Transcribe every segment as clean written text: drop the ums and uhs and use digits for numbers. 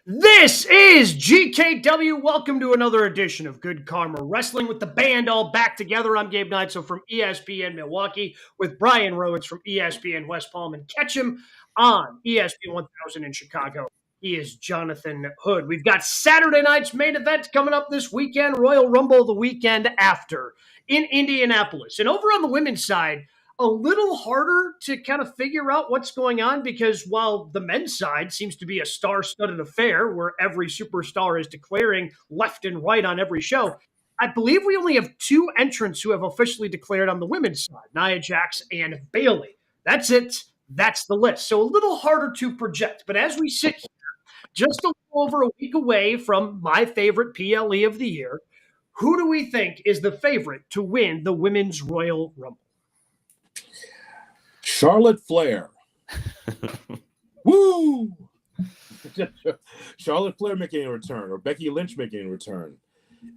This is GKW. Welcome to another edition of Good Karma Wrestling with the band all back together. I'm Gabe Neitzel from ESPN Milwaukee with Brian Rowitz from ESPN West Palm, and catch him on ESPN 1000 in Chicago. He is Jonathan Hood. We've got Saturday night's main event coming up this weekend, Royal Rumble the weekend after in Indianapolis. And over on the women's side, a little harder to kind of figure out what's going on because while the men's side seems to be a star-studded affair where every superstar is declaring left and right on every show, I believe we only have two entrants who have officially declared on the women's side, Nia Jax and Bayley. That's it. That's the list. So a little harder to project. But as we sit here, just a little over a week away from my favorite PLE of the year, who do we think is the favorite to win the Women's Royal Rumble? Charlotte Flair. Woo! Charlotte Flair making a return, or Becky Lynch making a return.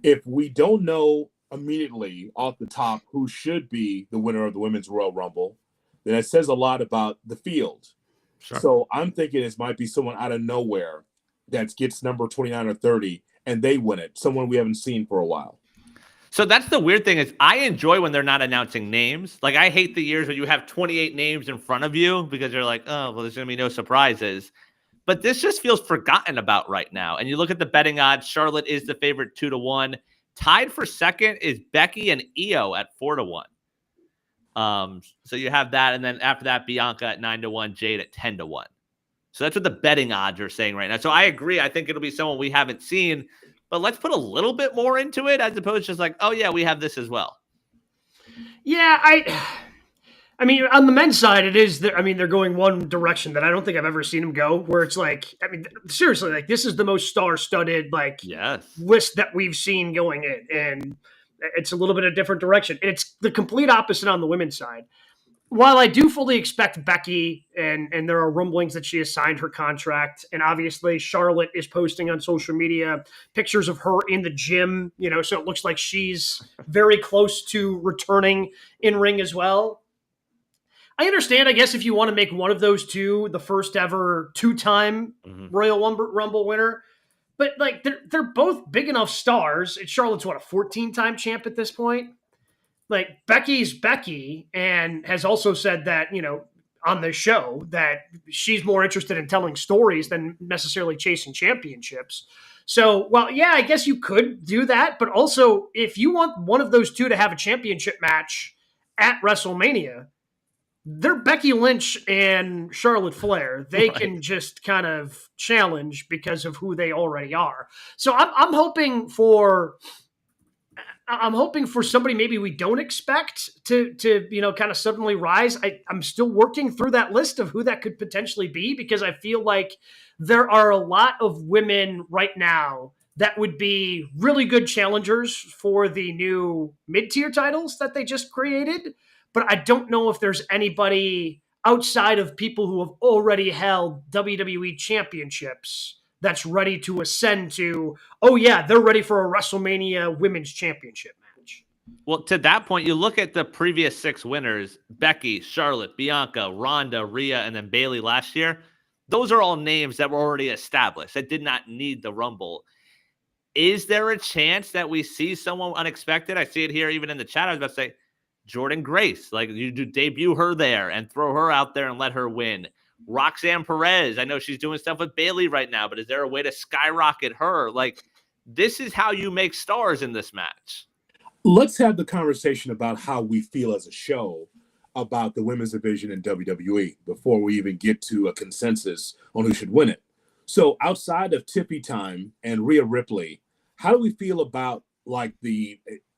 If we don't know immediately off the top who should be the winner of the Women's Royal Rumble, then it says a lot about the field. Sure. So I'm thinking this might be someone out of nowhere that gets number 29 or 30, and they win it. Someone we haven't seen for a while. So that's the weird thing is I enjoy when they're not announcing names. Like I hate the years where you have 28 names in front of you because you're like, oh, well, there's going to be no surprises. But this just feels forgotten about right now. And you look at the betting odds, Charlotte is the favorite 2-1. Tied for second is Becky and Io at 4-1. So you have that. And then after that, Bianca at 9-1, Jade at 10-1. So that's what the betting odds are saying right now. So I agree. I think it'll be someone we haven't seen. But let's put a little bit more into it as opposed to just like, oh, yeah, we have this as well. Yeah, I mean, on the men's side, it is, they're going one direction that I don't think I've ever seen them go, where it's like, I mean, seriously, like this is the most star-studded, like, list that we've seen going in. And it's a little bit of a different direction. It's the complete opposite on the women's side. While I do fully expect Becky, and there are rumblings that she has signed her contract, and obviously Charlotte is posting on social media pictures of her in the gym, so it looks like she's very close to returning in ring as well. I understand, I guess, if you want to make one of those two the first ever two-time Royal Rumble winner, but like they're both big enough stars. And Charlotte's what, a 14-time champ at this point? Like Becky's Becky, and has also said that, on the show that she's more interested in telling stories than necessarily chasing championships. So, well, yeah, I guess you could do that. But also, if you want one of those two to have a championship match at WrestleMania, they're Becky Lynch and Charlotte Flair. They can just kind of challenge because of who they already are. So I'm hoping for somebody maybe we don't expect to kind of suddenly rise. I'm still working through that list of who that could potentially be because I feel like there are a lot of women right now that would be really good challengers for the new mid-tier titles that they just created. But I don't know if there's anybody outside of people who have already held WWE championships that's ready to ascend to, oh yeah, they're ready for a WrestleMania Women's Championship match. Well, to that point, you look at the previous 6 winners, Becky, Charlotte, Bianca, Ronda, Rhea, and then Bayley last year. Those are all names that were already established that did not need the Rumble. Is there a chance that we see someone unexpected? I see it here even in the chat. I was about to say, Jordan Grace, like you do debut her there and throw her out there and let her win. Roxanne Perez, I know she's doing stuff with Bayley right now, but is there a way to skyrocket her? Like, this is how you make stars in this match. Let's have the conversation about how we feel as a show about the women's division in WWE before we even get to a consensus on who should win it. So outside of Tippy Time and Rhea Ripley, how do we feel about like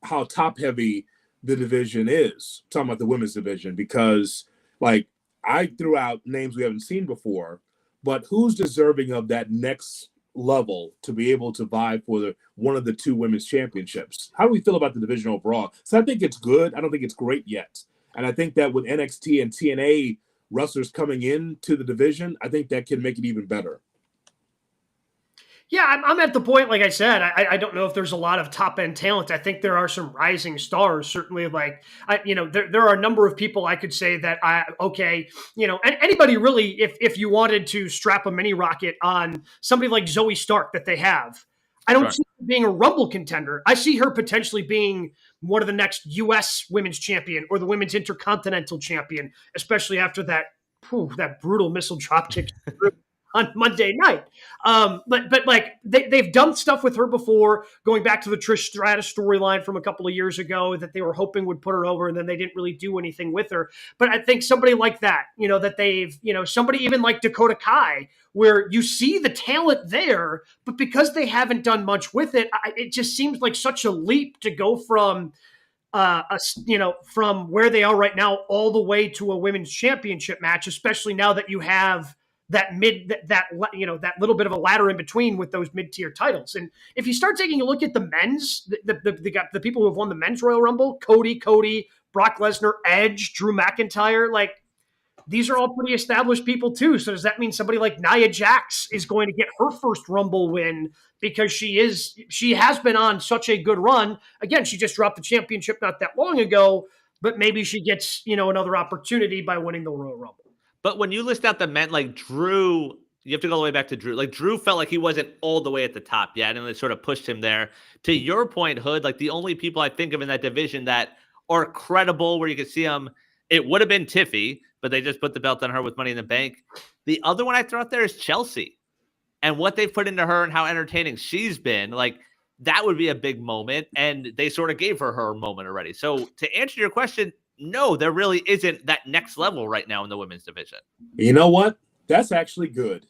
how top heavy the division is? I'm talking about the women's division, because like I threw out names we haven't seen before, but who's deserving of that next level to be able to vie for one of the 2 women's championships? How do we feel about the division overall? So I think it's good. I don't think it's great yet. And I think that with NXT and TNA wrestlers coming into the division, I think that can make it even better. Yeah, I'm at the point, like I said, I don't know if there's a lot of top end talent. I think there are some rising stars, certainly. Like, there are a number of people I could say that anybody really, if you wanted to strap a mini rocket on somebody like Zoe Stark that they have, I don't see her being a Rumble contender. I see her potentially being one of the next U.S. women's champion or the women's intercontinental champion, especially after that brutal missile dropkick on Monday night. But like they've done stuff with her before, going back to the Trish Stratus storyline from a couple of years ago that they were hoping would put her over, and then they didn't really do anything with her. But I think somebody like that, that they've, somebody even like Dakota Kai, where you see the talent there, but because they haven't done much with it, it just seems like such a leap to go from from where they are right now all the way to a women's championship match, especially now that you have that little bit of a ladder in between with those mid-tier titles. And if you start taking a look at the men's, the people who have won the men's Royal Rumble, Cody, Brock Lesnar, Edge, Drew McIntyre, like these are all pretty established people too. So does that mean somebody like Nia Jax is going to get her first Rumble win because she has been on such a good run? Again, she just dropped the championship not that long ago, but maybe she gets, another opportunity by winning the Royal Rumble. But when you list out the men, like Drew, you have to go all the way back to Drew. Like Drew felt like he wasn't all the way at the top yet, and they sort of pushed him there. To your point, Hood, like the only people I think of in that division that are credible where you could see them, it would have been Tiffy, but they just put the belt on her with Money in the Bank. The other one I throw out there is Chelsea. And what they've put into her and how entertaining she's been, like that would be a big moment. And they sort of gave her moment already. So to answer your question, no, there really isn't that next level right now in the women's division. You know what? That's actually good.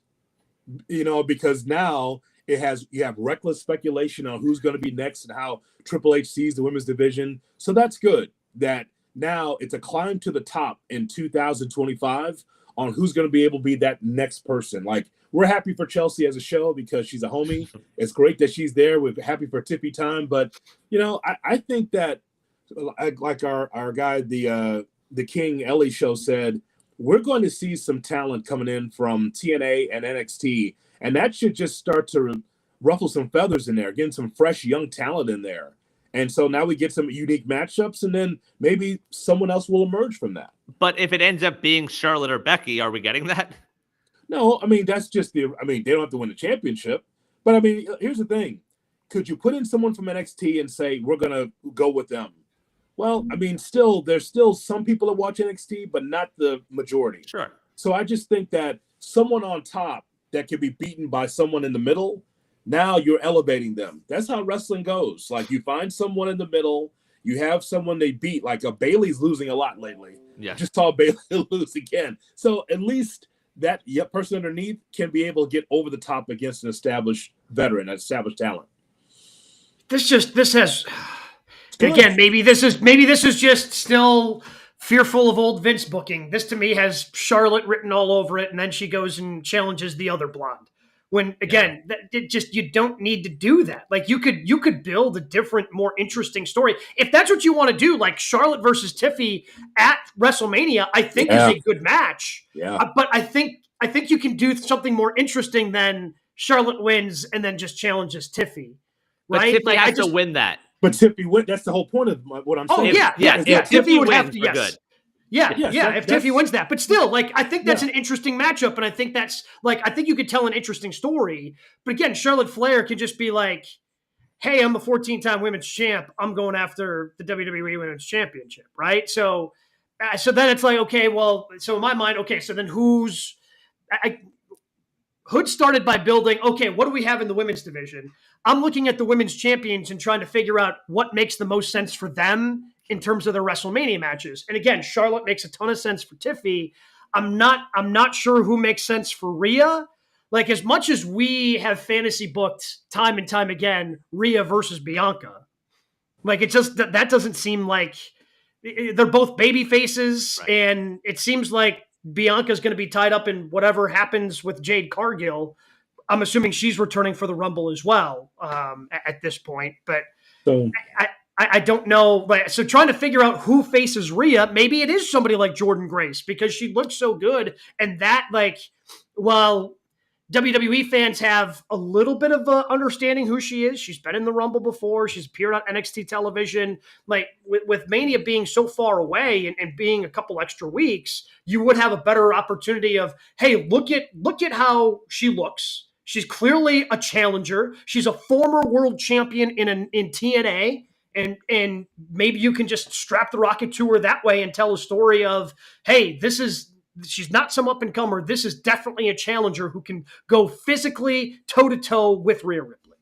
Because now you have reckless speculation on who's going to be next and how Triple H sees the women's division. So that's good that now it's a climb to the top in 2025 on who's going to be able to be that next person. Like, we're happy for Chelsea as a show because she's a homie. It's great that she's there. We're happy for Tiffy time. But, I think that like our guy, the King Ellie show said, we're going to see some talent coming in from TNA and NXT, and that should just start to ruffle some feathers in there, getting some fresh young talent in there. And so now we get some unique matchups, and then maybe someone else will emerge from that. But if it ends up being Charlotte or Becky, are we getting that? No, I mean, that's just they don't have to win the championship. But I mean, here's the thing. Could you put in someone from NXT and say, we're going to go with them? Well, I mean, there's still some people that watch NXT, but not the majority. Sure. So I just think that someone on top that can be beaten by someone in the middle, now you're elevating them. That's how wrestling goes. Like, you find someone in the middle, you have someone they beat. Like, Bailey's losing a lot lately. Yeah. Just saw Bailey lose again. So at least that person underneath can be able to get over the top against an established veteran, an established talent. Again, maybe this is just still fearful of old Vince booking. This to me has Charlotte written all over it, and then she goes and challenges the other blonde. When again, you don't need to do that. Like you could build a different, more interesting story if that's what you want to do. Like Charlotte versus Tiffy at WrestleMania, I think is a good match. Yeah, but I think you can do something more interesting than Charlotte wins and then just challenges Tiffy. Right? But Tiffy has to win that. But Tiffy win. That's the whole point of what I'm saying. If Tiffy would have to, yes. Good. If Tiffy wins that. But still, like, I think that's an interesting matchup, and I think that's, like, I think you could tell an interesting story. But again, Charlotte Flair can just be like, hey, I'm a 14-time women's champ. I'm going after the WWE Women's Championship, right? So then it's like, okay, well, so in my mind, okay, so then Hood started by building, okay, what do we have in the women's division? I'm looking at the women's champions and trying to figure out what makes the most sense for them in terms of their WrestleMania matches. And again, Charlotte makes a ton of sense for Tiffy. I'm not sure who makes sense for Rhea. Like, as much as we have fantasy booked time and time again, Rhea versus Bianca, like, it just, that doesn't seem like, they're both baby faces, right. And it seems like Bianca's going to be tied up in whatever happens with Jade Cargill. I'm assuming she's returning for the Rumble as well at this point. But so I don't know. So trying to figure out who faces Rhea, maybe it is somebody like Jordynne Grace because she looks so good. And that, like, well, WWE fans have a little bit of understanding who she is. She's been in the Rumble before. She's appeared on NXT television. Like with Mania being so far away and being a couple extra weeks, you would have a better opportunity of, hey, look at how she looks. She's clearly a challenger. She's a former world champion in TNA. And maybe you can just strap the rocket to her that way and tell a story of, hey, she's not some up-and-comer. This is definitely a challenger who can go physically toe-to-toe with Rhea Ripley.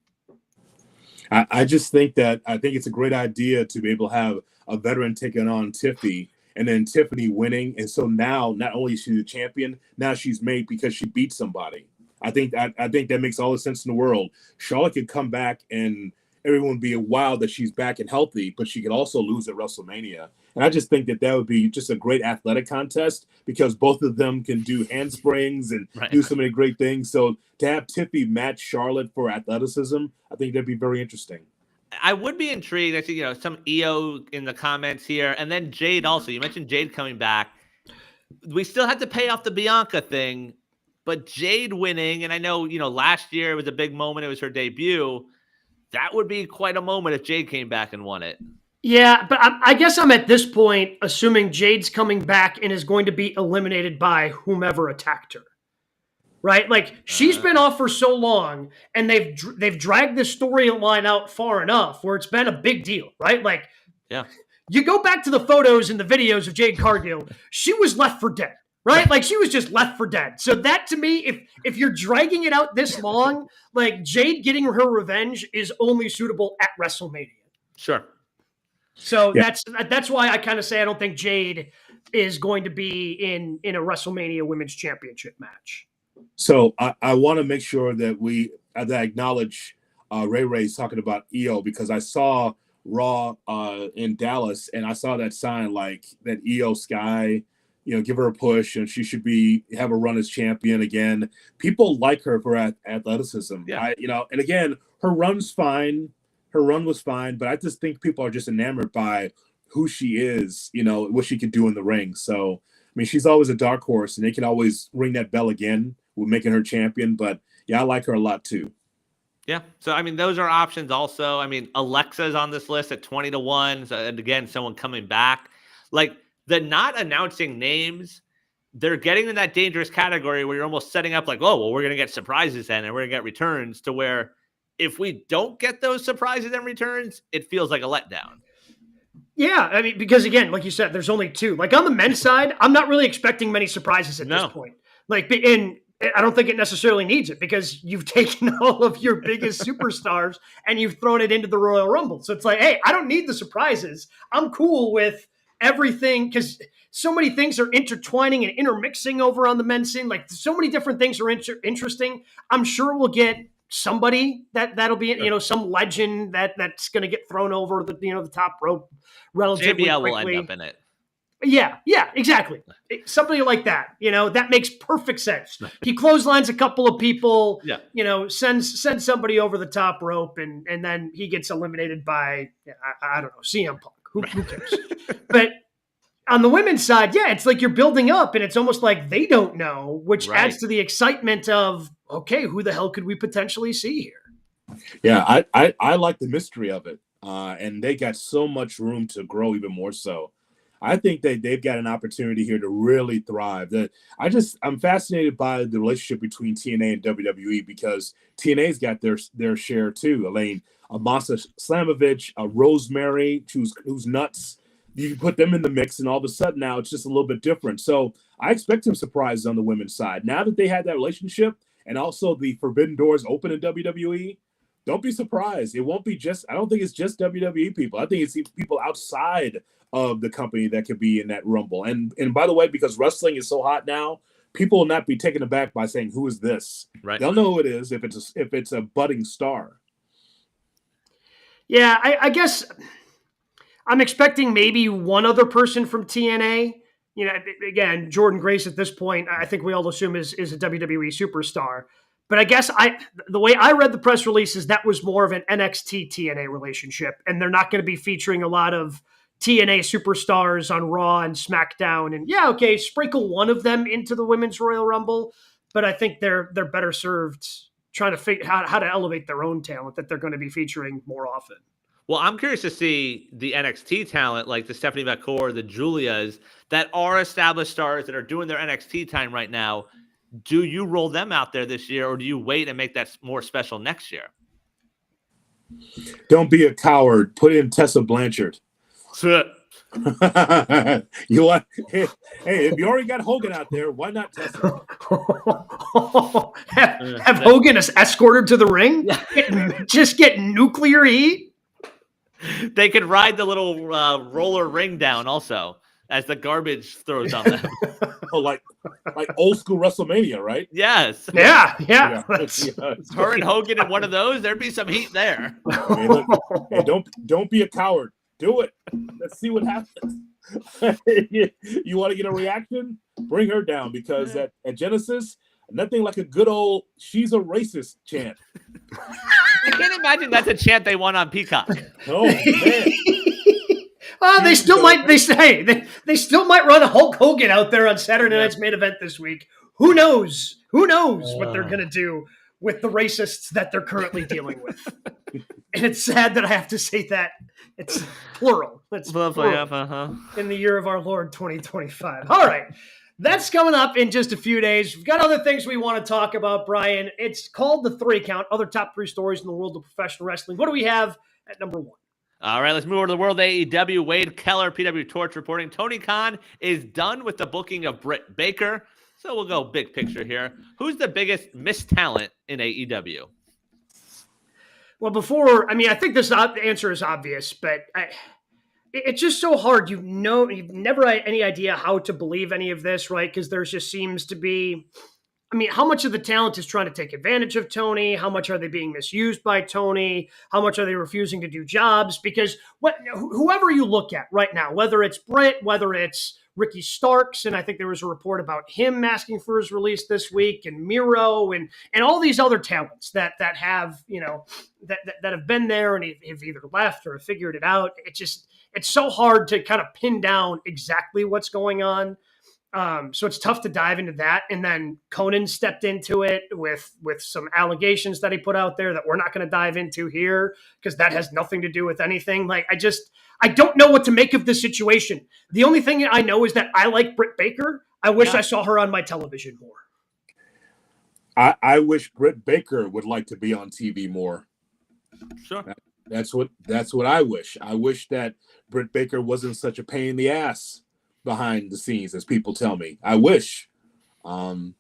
I just think it's a great idea to be able to have a veteran taking on Tiffany and then Tiffany winning. And so now not only is she the champion, now she's made because she beat somebody. I think that makes all the sense in the world. Charlotte could come back and everyone would be wild that she's back and healthy, but she could also lose at WrestleMania. And I just think that would be just a great athletic contest because both of them can do handsprings and do so many great things. So to have Tiffany match Charlotte for athleticism, I think that'd be very interesting. I would be intrigued. I see, some EO in the comments here. And then Jade also. You mentioned Jade coming back. We still have to pay off the Bianca thing, but Jade winning, and I know, last year it was a big moment. It was her debut. That would be quite a moment if Jade came back and won it. Yeah, but I guess I'm at this point assuming Jade's coming back and is going to be eliminated by whomever attacked her, right? Like she's been off for so long, and they've dragged this storyline out far enough where it's been a big deal, right? Like, yeah, you go back to the photos and the videos of Jade Cargill, she was left for dead, right? Like she was just left for dead. So that to me, if you're dragging it out this long, like Jade getting her revenge is only suitable at WrestleMania. Sure. So that's why I kind of say I don't think Jade is going to be in a WrestleMania Women's Championship match. So I want to make sure that I acknowledge Ray Ray's talking about EO because I saw Raw in Dallas and I saw that sign like that EO Sky, give her a push and she should have a run as champion again. People like her for athleticism. Yeah. And again, her run's fine. Her run was fine, but I just think people are just enamored by who she is, what she can do in the ring. So, I mean, she's always a dark horse, and they can always ring that bell again with making her champion. But, yeah, I like her a lot, too. Yeah. So, I mean, those are options also. I mean, Alexa's on this list at 20-1. So, and again, someone coming back. Like, the not announcing names, they're getting in that dangerous category where you're almost setting up like, oh, well, we're going to get surprises then, and we're going to get returns to where – if we don't get those surprises and returns, it feels like a letdown. Yeah, I mean, because again, like you said, there's only two. Like on the men's side, I'm not really expecting many surprises at this point. Like, and I don't think it necessarily needs it because you've taken all of your biggest superstars and you've thrown it into the Royal Rumble. So it's like, hey, I don't need the surprises. I'm cool with everything because so many things are intertwining and intermixing over on the men's scene. Like so many different things are interesting. I'm sure we'll get somebody that'll be, some legend that's going to get thrown over the top rope relatively JBL quickly. Will end up in it. Yeah, exactly. Somebody like that, that makes perfect sense. He clotheslines a couple of people, sends somebody over the top rope, and then he gets eliminated by, I don't know, CM Punk. Who cares? But on the women's side, it's like you're building up, and it's almost like they don't know, which adds to the excitement of, okay, who the hell could we potentially see here? Yeah, I like the mystery of it, and they got so much room to grow even more so. I think they've got an opportunity here to really thrive. I'm fascinated by the relationship between TNA and WWE because TNA's got their share too. Elaine, Amasa Slamovich, Rosemary, who's nuts. You can put them in the mix, and all of a sudden now it's just a little bit different. So I expect some surprises on the women's side. Now that they had that relationship and also the forbidden doors open in WWE, don't be surprised. It won't be I don't think it's just WWE people. I think it's people outside of the company that could be in that Rumble. And by the way, because wrestling is so hot now, people will not be taken aback by saying, who is this? Right. They'll know who it is if it's a budding star. Yeah, I guess I'm expecting maybe one other person from TNA. Again, Jordan Grace at this point, I think we all assume is a WWE superstar. But I guess the way I read the press release is that was more of an NXT TNA relationship, and they're not going to be featuring a lot of TNA superstars on Raw and SmackDown. And sprinkle one of them into the Women's Royal Rumble. but I think they're better served trying to figure out how to elevate their own talent that they're going to be featuring more often. Well, I'm curious to see the NXT talent like the Stephanie McCoy, the Julias that are established stars that are doing their NXT time right now. Do you roll them out there this year, or do you wait and make that more special next year? Don't be a coward. Put in Tessa Blanchard. You want? Hey, if you already got Hogan out there, why not Tessa? have Hogan escorted to the ring? Just get nuclear heat. They could ride the little roller ring down also as the garbage throws on them. Oh, like old school WrestleMania, right? Yes. Yeah. Her and Hogan in one of those, there'd be some heat there. Hey, look, hey, don't be a coward. Do it. Let's see what happens. You want to get a reaction? Bring her down, because at Genesis, nothing like a good old "she's a racist" chant. I can't imagine that's a chant they want on Peacock. Oh man. Well, they still might. They still might run a Hulk Hogan out there on Saturday Night's Main Event this week. Who knows? Who knows what they're gonna do with the racists that they're currently dealing with? And it's sad that I have to say that it's plural. It's plural in the year of our Lord 2025. All right. That's coming up in just a few days. We've got other things we want to talk about, Brian. It's called The 3 Count, other top 3 stories in the world of professional wrestling. What do we have at number 1? All right, let's move over to the world of AEW. Wade Keller, PW Torch reporting. Tony Khan is done with the booking of Britt Baker. So we'll go big picture here. Who's the biggest missed talent in AEW? Well, I think this answer is obvious, but it's just so hard. You've never had any idea how to believe any of this, right? Because there just seems to be, how much of the talent is trying to take advantage of Tony? How much are they being misused by Tony? How much are they refusing to do jobs? Because whoever you look at right now, whether it's Britt, whether it's Ricky Starks, and I think there was a report about him asking for his release this week, and Miro, and all these other talents that have, that have been there and have either left or have figured it out. It's so hard to kind of pin down exactly what's going on. So it's tough to dive into that. And then Conan stepped into it with some allegations that he put out there that we're not going to dive into here, because that has nothing to do with anything. Like, I don't know what to make of this situation. The only thing I know is that I like Britt Baker. I wish I saw her on my television more. I wish Britt Baker would like to be on TV more. Sure. That's what I wish. I wish that Britt Baker wasn't such a pain in the ass behind the scenes, as people tell me. I wish. But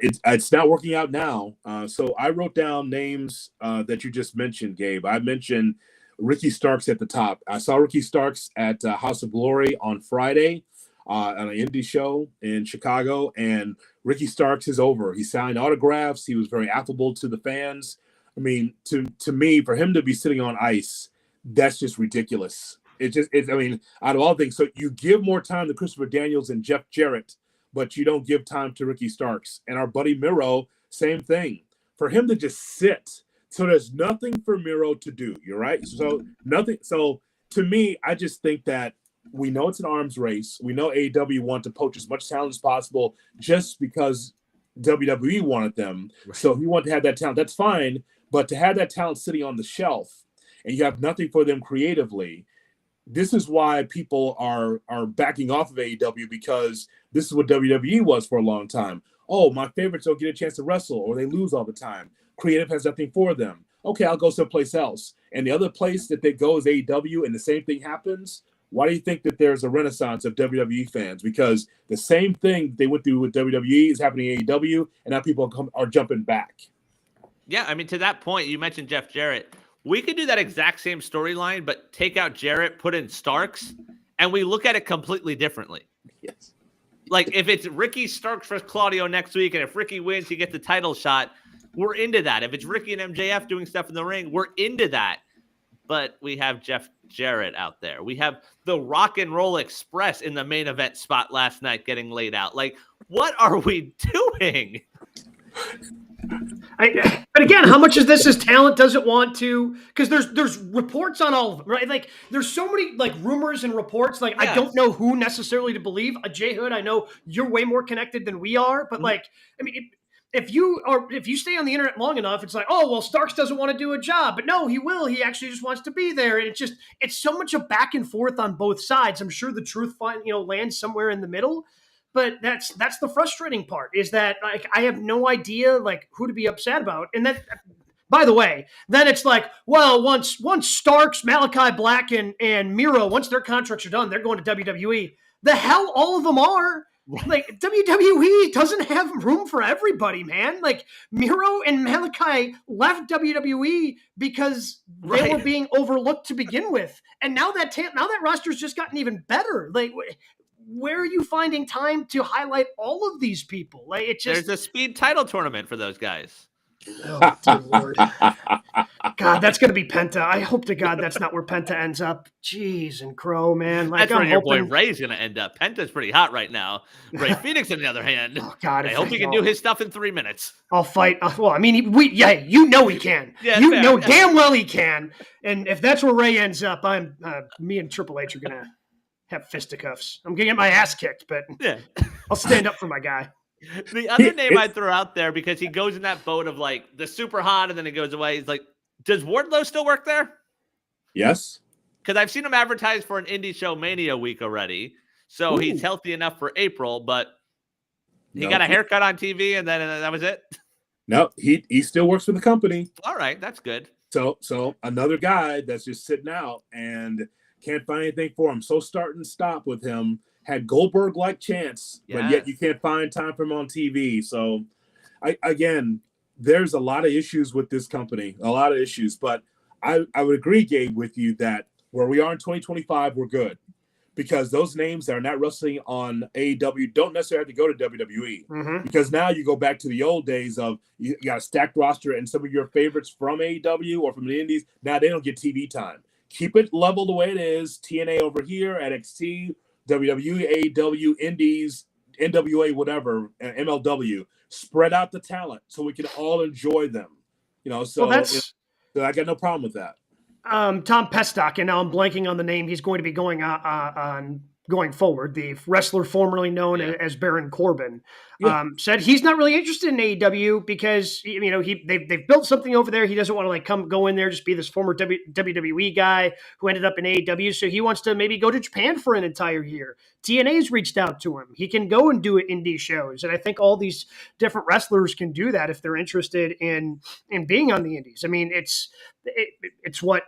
it's not working out now. So I wrote down names that you just mentioned, Gabe. I mentioned Ricky Starks at the top. I saw Ricky Starks at House of Glory on Friday on an indie show in Chicago, and Ricky Starks is over. He signed autographs. He was very affable to the fans. To me, for him to be sitting on ice, that's just ridiculous. Out of all things, so you give more time to Christopher Daniels and Jeff Jarrett, but you don't give time to Ricky Starks. And our buddy Miro, same thing. For him to just sit, so there's nothing for Miro to do. You're right. So nothing. So to me, I just think that we know it's an arms race. We know AEW want to poach as much talent as possible just because WWE wanted them. Right. So if you want to have that talent, that's fine. But to have that talent sitting on the shelf and you have nothing for them creatively, this is why people are backing off of AEW, because this is what WWE was for a long time. Oh, my favorites don't get a chance to wrestle, or they lose all the time. Creative has nothing for them. Okay, I'll go someplace else. And the other place that they go is AEW, and the same thing happens. Why do you think that there's a renaissance of WWE fans? Because the same thing they went through with WWE is happening in AEW, and now people are jumping back. Yeah, to that point, you mentioned Jeff Jarrett. We could do that exact same storyline, but take out Jarrett, put in Starks, and we look at it completely differently. Yes. Like, if it's Ricky Starks versus Claudio next week, and if Ricky wins, he gets the title shot, we're into that. If it's Ricky and MJF doing stuff in the ring, we're into that. But we have Jeff Jarrett out there. We have the Rock and Roll Express in the main event spot last night getting laid out. Like, what are we doing? But again, how much of this is talent doesn't want to? Because there's reports on all of them, right? Like there's so many like rumors and reports. Like I don't know who necessarily to believe. JHood, I know you're way more connected than we are, but like I mean. If you stay on the internet long enough, it's like, oh well, Starks doesn't want to do a job, but no, he will. He actually just wants to be there, and it's so much a back and forth on both sides. I'm sure the truth lands somewhere in the middle, but that's the frustrating part is that like I have no idea like who to be upset about, and that. By the way, then it's like, well, once Starks, Malachi Black, and Miro, once their contracts are done, they're going to WWE. The hell, all of them are. Like WWE doesn't have room for everybody, man. Like Miro and Malachi left WWE because they were being overlooked to begin with, and now that roster's just gotten even better. Like, where are you finding time to highlight all of these people? Like, it's just there's a speed title tournament for those guys. Oh, dear Lord. God, that's going to be Penta. I hope to God that's not where Penta ends up. Jeez and Crow, man. Like, that's where your boy Ray's going to end up. Penta's pretty hot right now. Ray Phoenix, on the other hand, God, I hope he can do his stuff in 3 minutes. I'll fight. Well, I mean, you know he can. Damn well he can. And if that's where Ray ends up, me and Triple H are going to have fisticuffs. I'm going to get my ass kicked, but I'll stand up for my guy. The other name I throw out there, because he goes in that boat of like the super hot and then he goes away. He's like, does Wardlow still work there? Yes. Because I've seen him advertised for an indie show Mania week already. So he's healthy enough for April, but he got a haircut on TV and then that was it. No, he still works for the company. All right. That's good. So another guy that's just sitting out and can't find anything for him. So start and stop with him. Had Goldberg-like chance, but yet you can't find time for him on TV. So, again, there's a lot of issues with this company, a lot of issues. But I would agree, Gabe, with you that where we are in 2025, we're good. Because those names that are not wrestling on AEW don't necessarily have to go to WWE. Mm-hmm. Because now you go back to the old days of you got a stacked roster and some of your favorites from AEW or from the Indies, now they don't get TV time. Keep it level the way it is. TNA over here, NXT, WWE, AEW, Indies, NWA, whatever, MLW. Spread out the talent so we can all enjoy them. So I got no problem with that. Tom Pestock, and now I'm blanking on the name he's going to be going on going forward, the wrestler formerly known as Baron Corbin, said he's not really interested in AEW because they've built something over there. He doesn't want to like go in there, just be this former WWE guy who ended up in AEW. So he wants to maybe go to Japan for an entire year. TNA's reached out to him. He can go and do indie shows. And I think all these different wrestlers can do that if they're interested in being on the indies. I mean, it's what,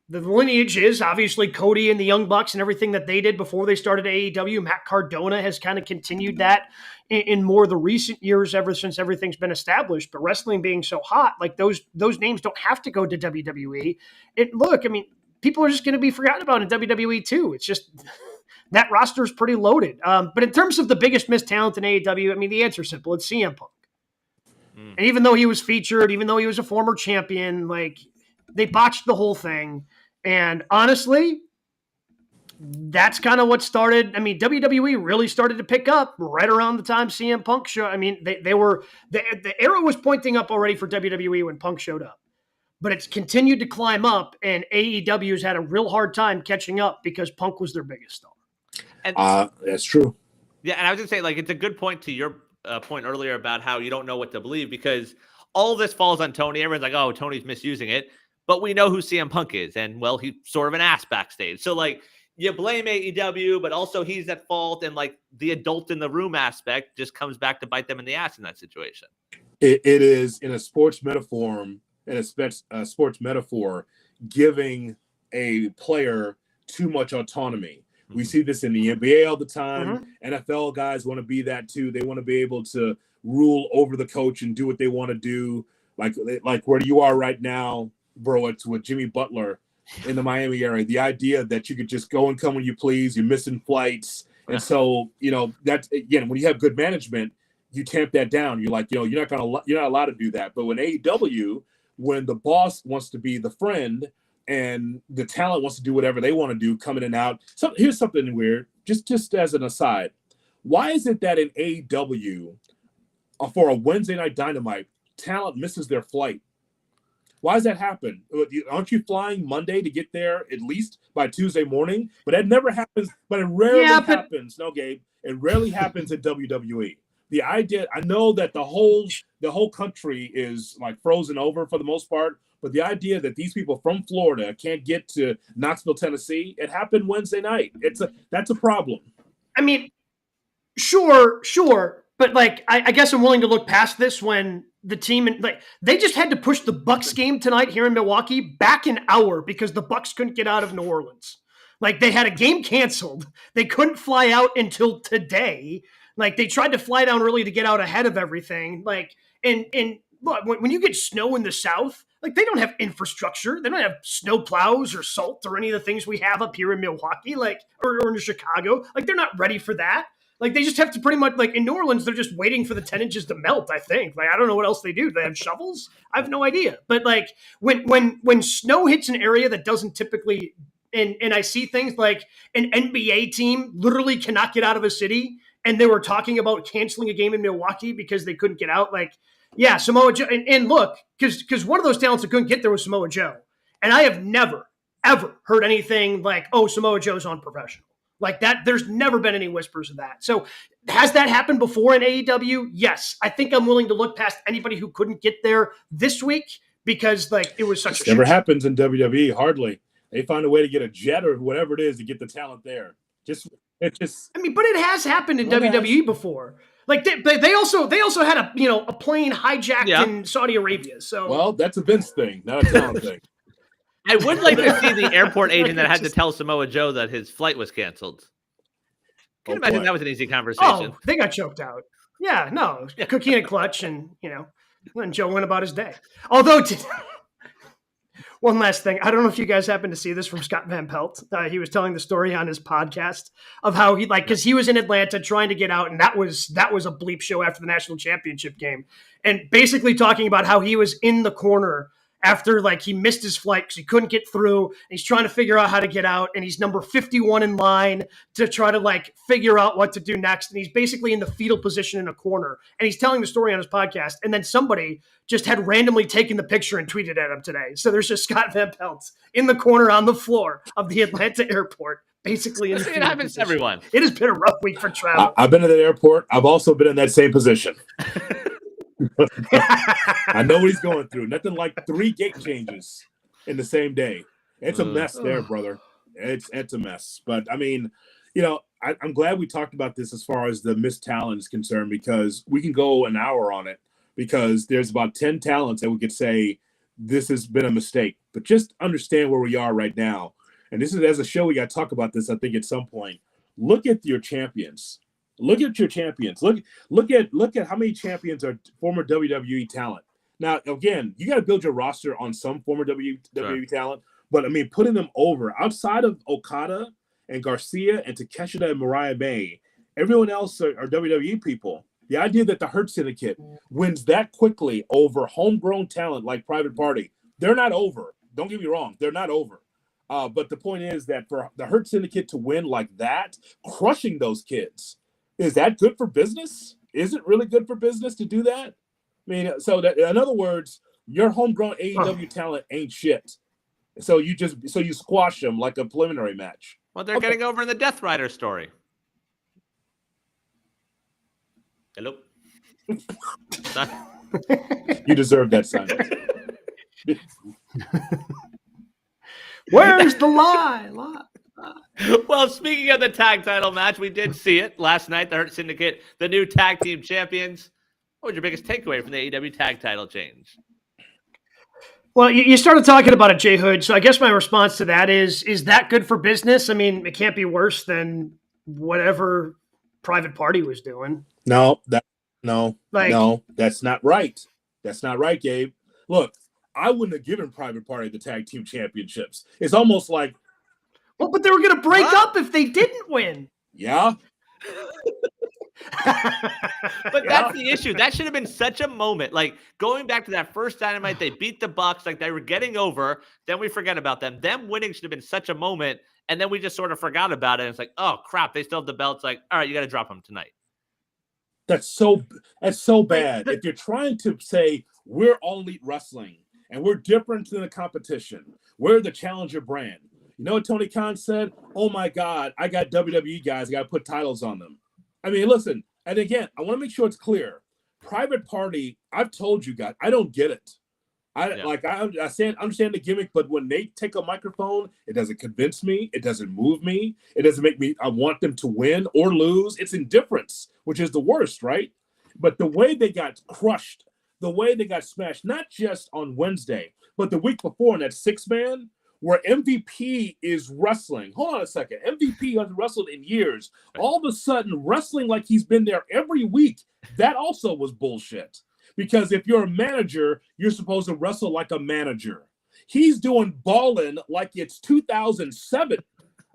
the lineage is obviously Cody and the Young Bucks and everything that they did before they started AEW. Matt Cardona has kind of continued that in more of the recent years, ever since everything's been established. But wrestling being so hot, like those names don't have to go to WWE. People are just going to be forgotten about in WWE too. It's just that roster is pretty loaded. But in terms of the biggest missed talent in AEW, the answer's simple. It's CM Punk. And even though he was featured, even though he was a former champion, like they botched the whole thing. And honestly, that's kind of what started. WWE really started to pick up right around the time CM Punk showed. The arrow was pointing up already for WWE when Punk showed up, but it's continued to climb up, and AEW's had a real hard time catching up because Punk was their biggest star. And that's true. Yeah, and I was gonna say, like, it's a good point to your point earlier about how you don't know what to believe because all this falls on Tony. Everyone's like, "Oh, Tony's misusing it." But we know who CM Punk is, and, well, he's sort of an ass backstage. So, like, you blame AEW, but also he's at fault, and, like, the adult in the room aspect just comes back to bite them in the ass in that situation. It is, in a sports metaphor, giving a player too much autonomy. Mm-hmm. We see this in the NBA all the time. Mm-hmm. NFL guys want to be that, too. They want to be able to rule over the coach and do what they want to do. Like where you are right now, bro, it's with Jimmy Butler in the Miami area. The idea that you could just go and come when you please, you're missing flights. And so, that's, again, when you have good management, you tamp that down. You're like, you're not allowed to do that. But when AEW, when the boss wants to be the friend and the talent wants to do whatever they want to do, coming in and out. So here's something weird, just as an aside. Why is it that in AEW, for a Wednesday night Dynamite, talent misses their flight. Why does that happen? Aren't you flying Monday to get there at least by Tuesday morning? But that never happens. But it rarely happens. No, Gabe, it rarely happens in WWE. The idea, I know that the whole country is like frozen over for the most part, but the idea that these people from Florida can't get to Knoxville, Tennessee, it happened Wednesday night. That's a problem. I mean, sure, but like I guess I'm willing to look past this when the team they just had to push the Bucks game tonight here in Milwaukee back an hour because the Bucks couldn't get out of New Orleans. Like they had a game canceled. They couldn't fly out until today. Like they tried to fly down early to get out ahead of everything. Like and look, when you get snow in the South, like they don't have infrastructure. They don't have snow plows or salt or any of the things we have up here in Milwaukee, like or in Chicago. Like they're not ready for that. Like they just have to pretty much like in New Orleans, they're just waiting for the 10 inches to melt. I think. Like I don't know what else they do. Do they have shovels? I have no idea. But like when snow hits an area that doesn't typically, and I see things like an NBA team literally cannot get out of a city, and they were talking about canceling a game in Milwaukee because they couldn't get out. Like yeah, Samoa Joe, and look, because one of those talents that couldn't get there was Samoa Joe, and I have never ever heard anything like Samoa Joe's unprofessional. Like that, there's never been any whispers of that. So has that happened before in AEW? Yes. I think I'm willing to look past anybody who couldn't get there this week because like it was such a never happens in WWE, hardly. They find a way to get a jet or whatever it is to get the talent there. I mean, but it has happened in WWE before. Like they also had a plane hijacked in Saudi Arabia. So well, that's a Vince thing, not a talent thing. I would like to see the airport agent that had to tell Samoa Joe that his flight was canceled. Can you imagine that was an easy conversation? Oh, they got choked out. Yeah, no. Cookie and a clutch, and then Joe went about his day. Although, one last thing. I don't know if you guys happened to see this from Scott Van Pelt. He was telling the story on his podcast of how because he was in Atlanta trying to get out, and that was a bleep show after the national championship game, and basically talking about how he was in the corner after he missed his flight because he couldn't get through. And he's trying to figure out how to get out, and he's number 51 in line to try to figure out what to do next. And he's basically in the fetal position in a corner, and he's telling the story on his podcast. And then somebody just had randomly taken the picture and tweeted at him today. So there's just Scott Van Pelt in the corner on the floor of the Atlanta airport, basically. It happens to everyone. It has been a rough week for travel. I've been at that airport. I've also been in that same position. I know what he's going through. Nothing like 3 gate changes in the same day. It's a mess there, brother. It's a mess. But I mean, I'm glad we talked about this as far as the missed talent is concerned, because we can go an hour on it, because there's about 10 talents that we could say this has been a mistake. But just understand where we are right now. And this is, as a show, we got to talk about this, I think, at some point. Look at your champions. Look at your champions. Look at how many champions are former WWE talent. Now, again, you got to build your roster on some former WWE talent, but I mean, putting them over outside of Okada and Garcia and Takeshita and Mariah May, everyone else are WWE people. The idea that the Hurt Syndicate wins that quickly over homegrown talent like Private Party, they're not over. Don't get me wrong, they're not over. But the point is that for the Hurt Syndicate to win like that, crushing those kids, is that good for business? Is it really good for business to do that? I mean, so that, in other words, your homegrown AEW talent ain't shit. So you squash them like a preliminary match. Well, they're getting over in the Death Rider story. Hello. You deserve that silence. Where's the lie? Well, speaking of the tag title match, we did see it last night. The Hurt Syndicate, the new tag team champions. What was your biggest takeaway from the AEW tag title change? Well, you started talking about it, JHood. So I guess my response to that is that good for business? I mean, it can't be worse than whatever Private Party was doing. No, that's not right. That's not right, Gabe. Look, I wouldn't have given Private Party the tag team championships. It's almost like, well, but they were going to break up if they didn't win. Yeah. But that's the issue. That should have been such a moment. Like, going back to that first Dynamite, they beat the Bucks, like they were getting over. Then we forget about them. Them winning should have been such a moment. And then we just sort of forgot about it. And it's like, oh, crap, they still have the belts. Like, all right, you got to drop them tonight. That's so bad. If you're trying to say, we're All Elite Wrestling, and we're different than the competition. We're the challenger brand. You know what Tony Khan said? Oh my God, I got WWE guys. I got to put titles on them. I mean, listen, and again, I want to make sure it's clear. Private Party, I've told you guys, I don't get it. I understand the gimmick, but when they take a microphone, it doesn't convince me. It doesn't move me. It doesn't make me, I want them to win or lose. It's indifference, which is the worst, right? But the way they got crushed, the way they got smashed, not just on Wednesday, but the week before in that 6-man, where MVP is wrestling. Hold on a second. MVP hasn't wrestled in years. All of a sudden, wrestling like he's been there every week, that also was bullshit. Because if you're a manager, you're supposed to wrestle like a manager. He's doing balling like it's 2007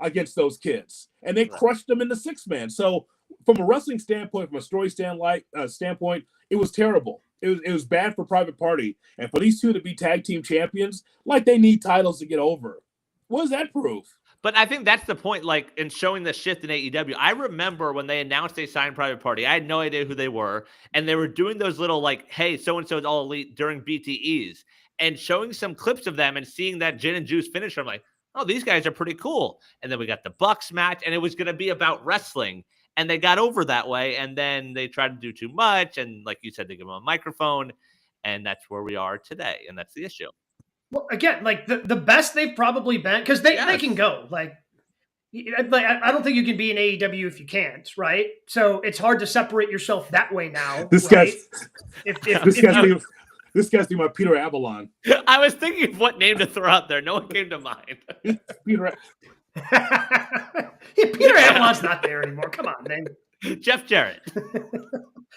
against those kids. And they crushed them in the 6-man. So from a wrestling standpoint, from a story standpoint, it was terrible. It was bad for Private Party. And for these two to be tag team champions, like they need titles to get over. What does that prove? But I think that's the point, like, in showing the shift in AEW. I remember when they announced they signed Private Party, I had no idea who they were. And they were doing those little, like, hey, so-and-so is All Elite during BTEs. And showing some clips of them and seeing that Gin and Juice finisher, I'm like, oh, these guys are pretty cool. And then we got the Bucks match, and it was going to be about wrestling. And they got over that way, and then they tried to do too much. And like you said, they give them a microphone, and that's where we are today. And that's the issue. Well, again, like the best they've probably been, because they can go. Like, I don't think you can be in AEW if you can't, right? So it's hard to separate yourself that way now. This right? This guy's doing my Peter Avalon. I was thinking of what name to throw out there. No one came to mind. Peter Avalon's not there anymore. Come on, man. Jeff Jarrett.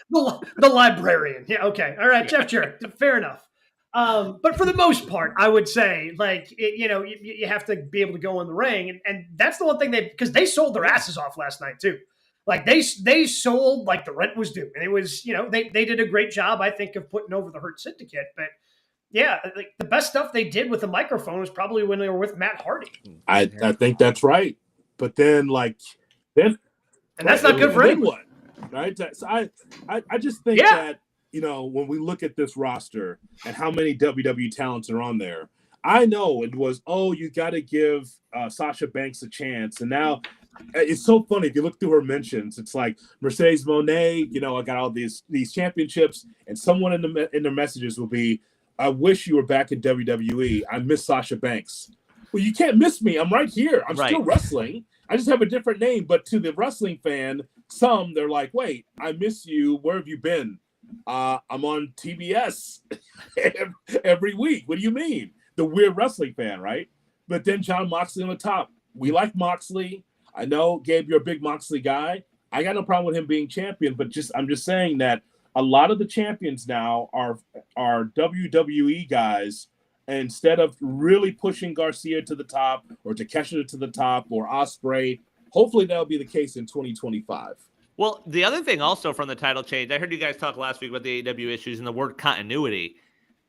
the librarian. Yeah, okay. All right, Jeff Jarrett. Fair enough. But for the most part, I would say, like, you have to be able to go in the ring. And that's the one thing because they sold their asses off last night, too. Like, they sold like the rent was due. And it was, they did a great job, I think, of putting over the Hurt Syndicate. But yeah, like the best stuff they did with the microphone was probably when they were with Matt Hardy. I think that's right. But then, and that's not good for anyone. Right? So I just think that, when we look at this roster and how many WWE talents are on there, I know it was, you got to give Sasha Banks a chance. And now it's so funny. If you look through her mentions, it's like Mercedes Moné, I got all these championships, and someone in their messages will be, I wish you were back in WWE. I miss Sasha Banks. Well, you can't miss me. I'm right here. I'm still wrestling. I just have a different name. But to the wrestling fan, they're like, wait, I miss you. Where have you been? I'm on TBS every week. What do you mean? The weird wrestling fan, right? But then Jon Moxley on the top. We like Moxley. I know, Gabe, you're a big Moxley guy. I got no problem with him being champion, but I'm just saying that a lot of the champions now are WWE guys. And instead of really pushing Garcia to the top or Takeshita to the top or Ospreay, hopefully that'll be the case in 2025. Well, the other thing also from the title change, I heard you guys talk last week about the AEW issues and the word continuity.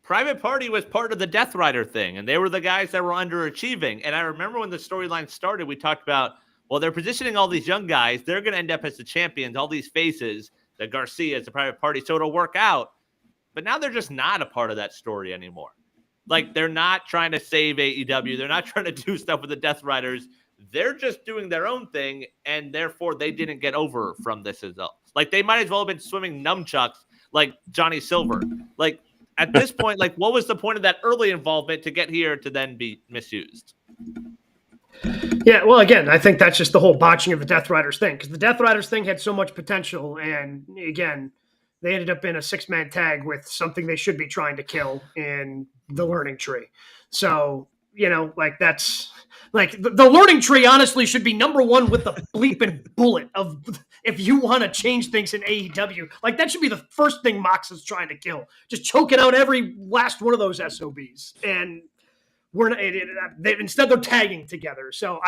Private Party was part of the Death Rider thing, and they were the guys that were underachieving. And I remember when the storyline started, we talked about, well, they're positioning all these young guys. They're going to end up as the champions, all these faces, the Garcia as the Private Party, so it'll work out. But now they're just not a part of that story anymore. Like, they're not trying to save AEW. They're not trying to do stuff with the Death Riders. They're just doing their own thing, and therefore they didn't get over from this result. Like, they might as well have been swimming nunchucks like Johnny Silver. Like, at this point, like, what was the point of that early involvement to get here to then be misused? Yeah, well, again, I think that's just the whole botching of the Death Riders thing, because the Death Riders thing had so much potential, and again, they ended up in a 6-man tag with something they should be trying to kill in the Learning Tree. So, like, that's like the Learning Tree honestly should be number one with the bleeping bullet of if you want to change things in AEW. Like, that should be the first thing Mox is trying to kill. Just choking out every last one of those SOBs. And instead they're tagging together. So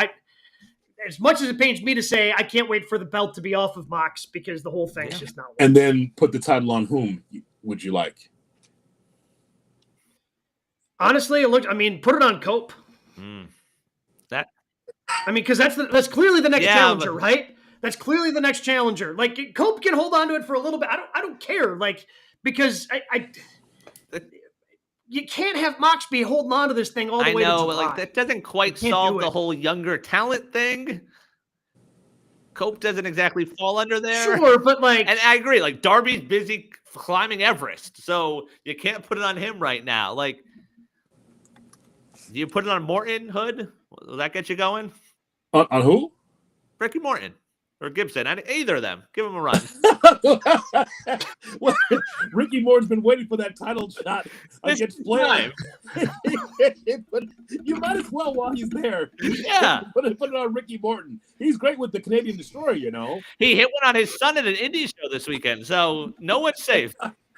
as much as it pains me to say, I can't wait for the belt to be off of Mox because the whole thing's just not working. And then put the title on whom would you like? Honestly, put it on Cope. Because that's clearly the next challenger, right? That's clearly the next challenger. Like, Cope can hold on to it for a little bit. I don't care. Like, because you can't have Mox be holding on to this thing all the way to July. Like that doesn't quite solve the whole younger talent thing. Cope doesn't exactly fall under there. Sure, but like, and I agree. Like Darby's busy climbing Everest, so you can't put it on him right now. Like, do you put it on Morton, Hood? Will that get you going? On who? Ricky Morton or Gibson. Either of them. Give him a run. Well, Ricky Morton's been waiting for that title shot against Flair. But you might as well while he's there. Yeah. Put it on Ricky Morton. He's great with the Canadian Destroyer, you know. He hit one on his son at an indie show this weekend, so no one's safe.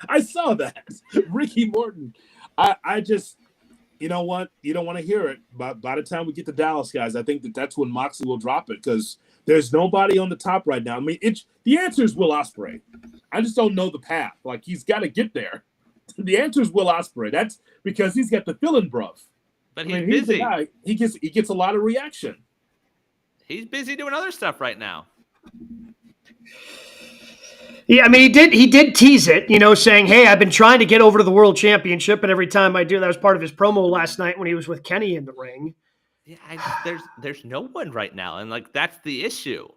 I saw that. Ricky Morton. I just, you know what? You don't want to hear it. But by the time we get to Dallas, guys, I think that's when Moxley will drop it because there's nobody on the top right now. I mean, the answer is Will Ospreay. I just don't know the path. Like, he's got to get there. The answer is Will Ospreay. That's because he's got the fill-in bruv. But he's busy. He's the guy. He gets a lot of reaction. He's busy doing other stuff right now. Yeah, I mean, he did tease it, you know, saying, hey, I've been trying to get over to the World Championship, and every time I do, that was part of his promo last night when he was with Kenny in the ring. Yeah, there's no one right now, and like that's the issue.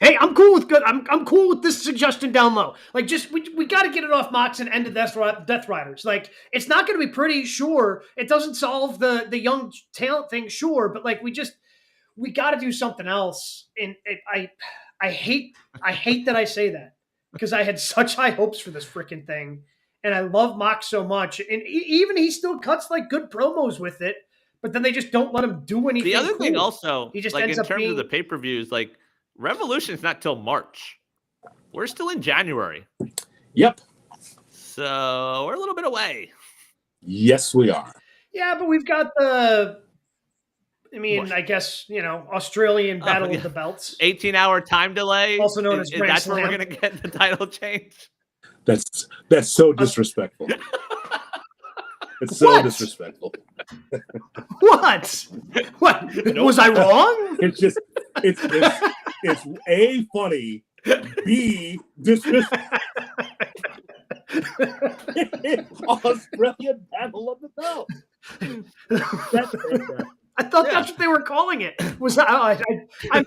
Hey, I'm cool with good. I'm cool with this suggestion down low. Like, just we got to get it off Mox and end the Death Riders. Like, it's not going to be pretty. Sure, it doesn't solve the young talent thing. Sure, but like we got to do something else. And I hate that I say that because I had such high hopes for this freaking thing, and I love Mox so much. And even he still cuts like good promos with it. But then they just don't let him do anything. The other thing also, he just like ends in up terms being... of the pay-per-views, like Revolution's not till March. We're still in January. Yep. So we're a little bit away. Yes, we are. Yeah, but we've got I guess, you know, Australian Battle of the Belts. 18-hour time delay. Also known as Grand That's Slam. where we're going to get the title change. That's so disrespectful. It's so disrespectful. What? Nope. Was I wrong? It's A, funny, B, disrespectful. Australian Battle of the Belts. I thought that's what they were calling it. I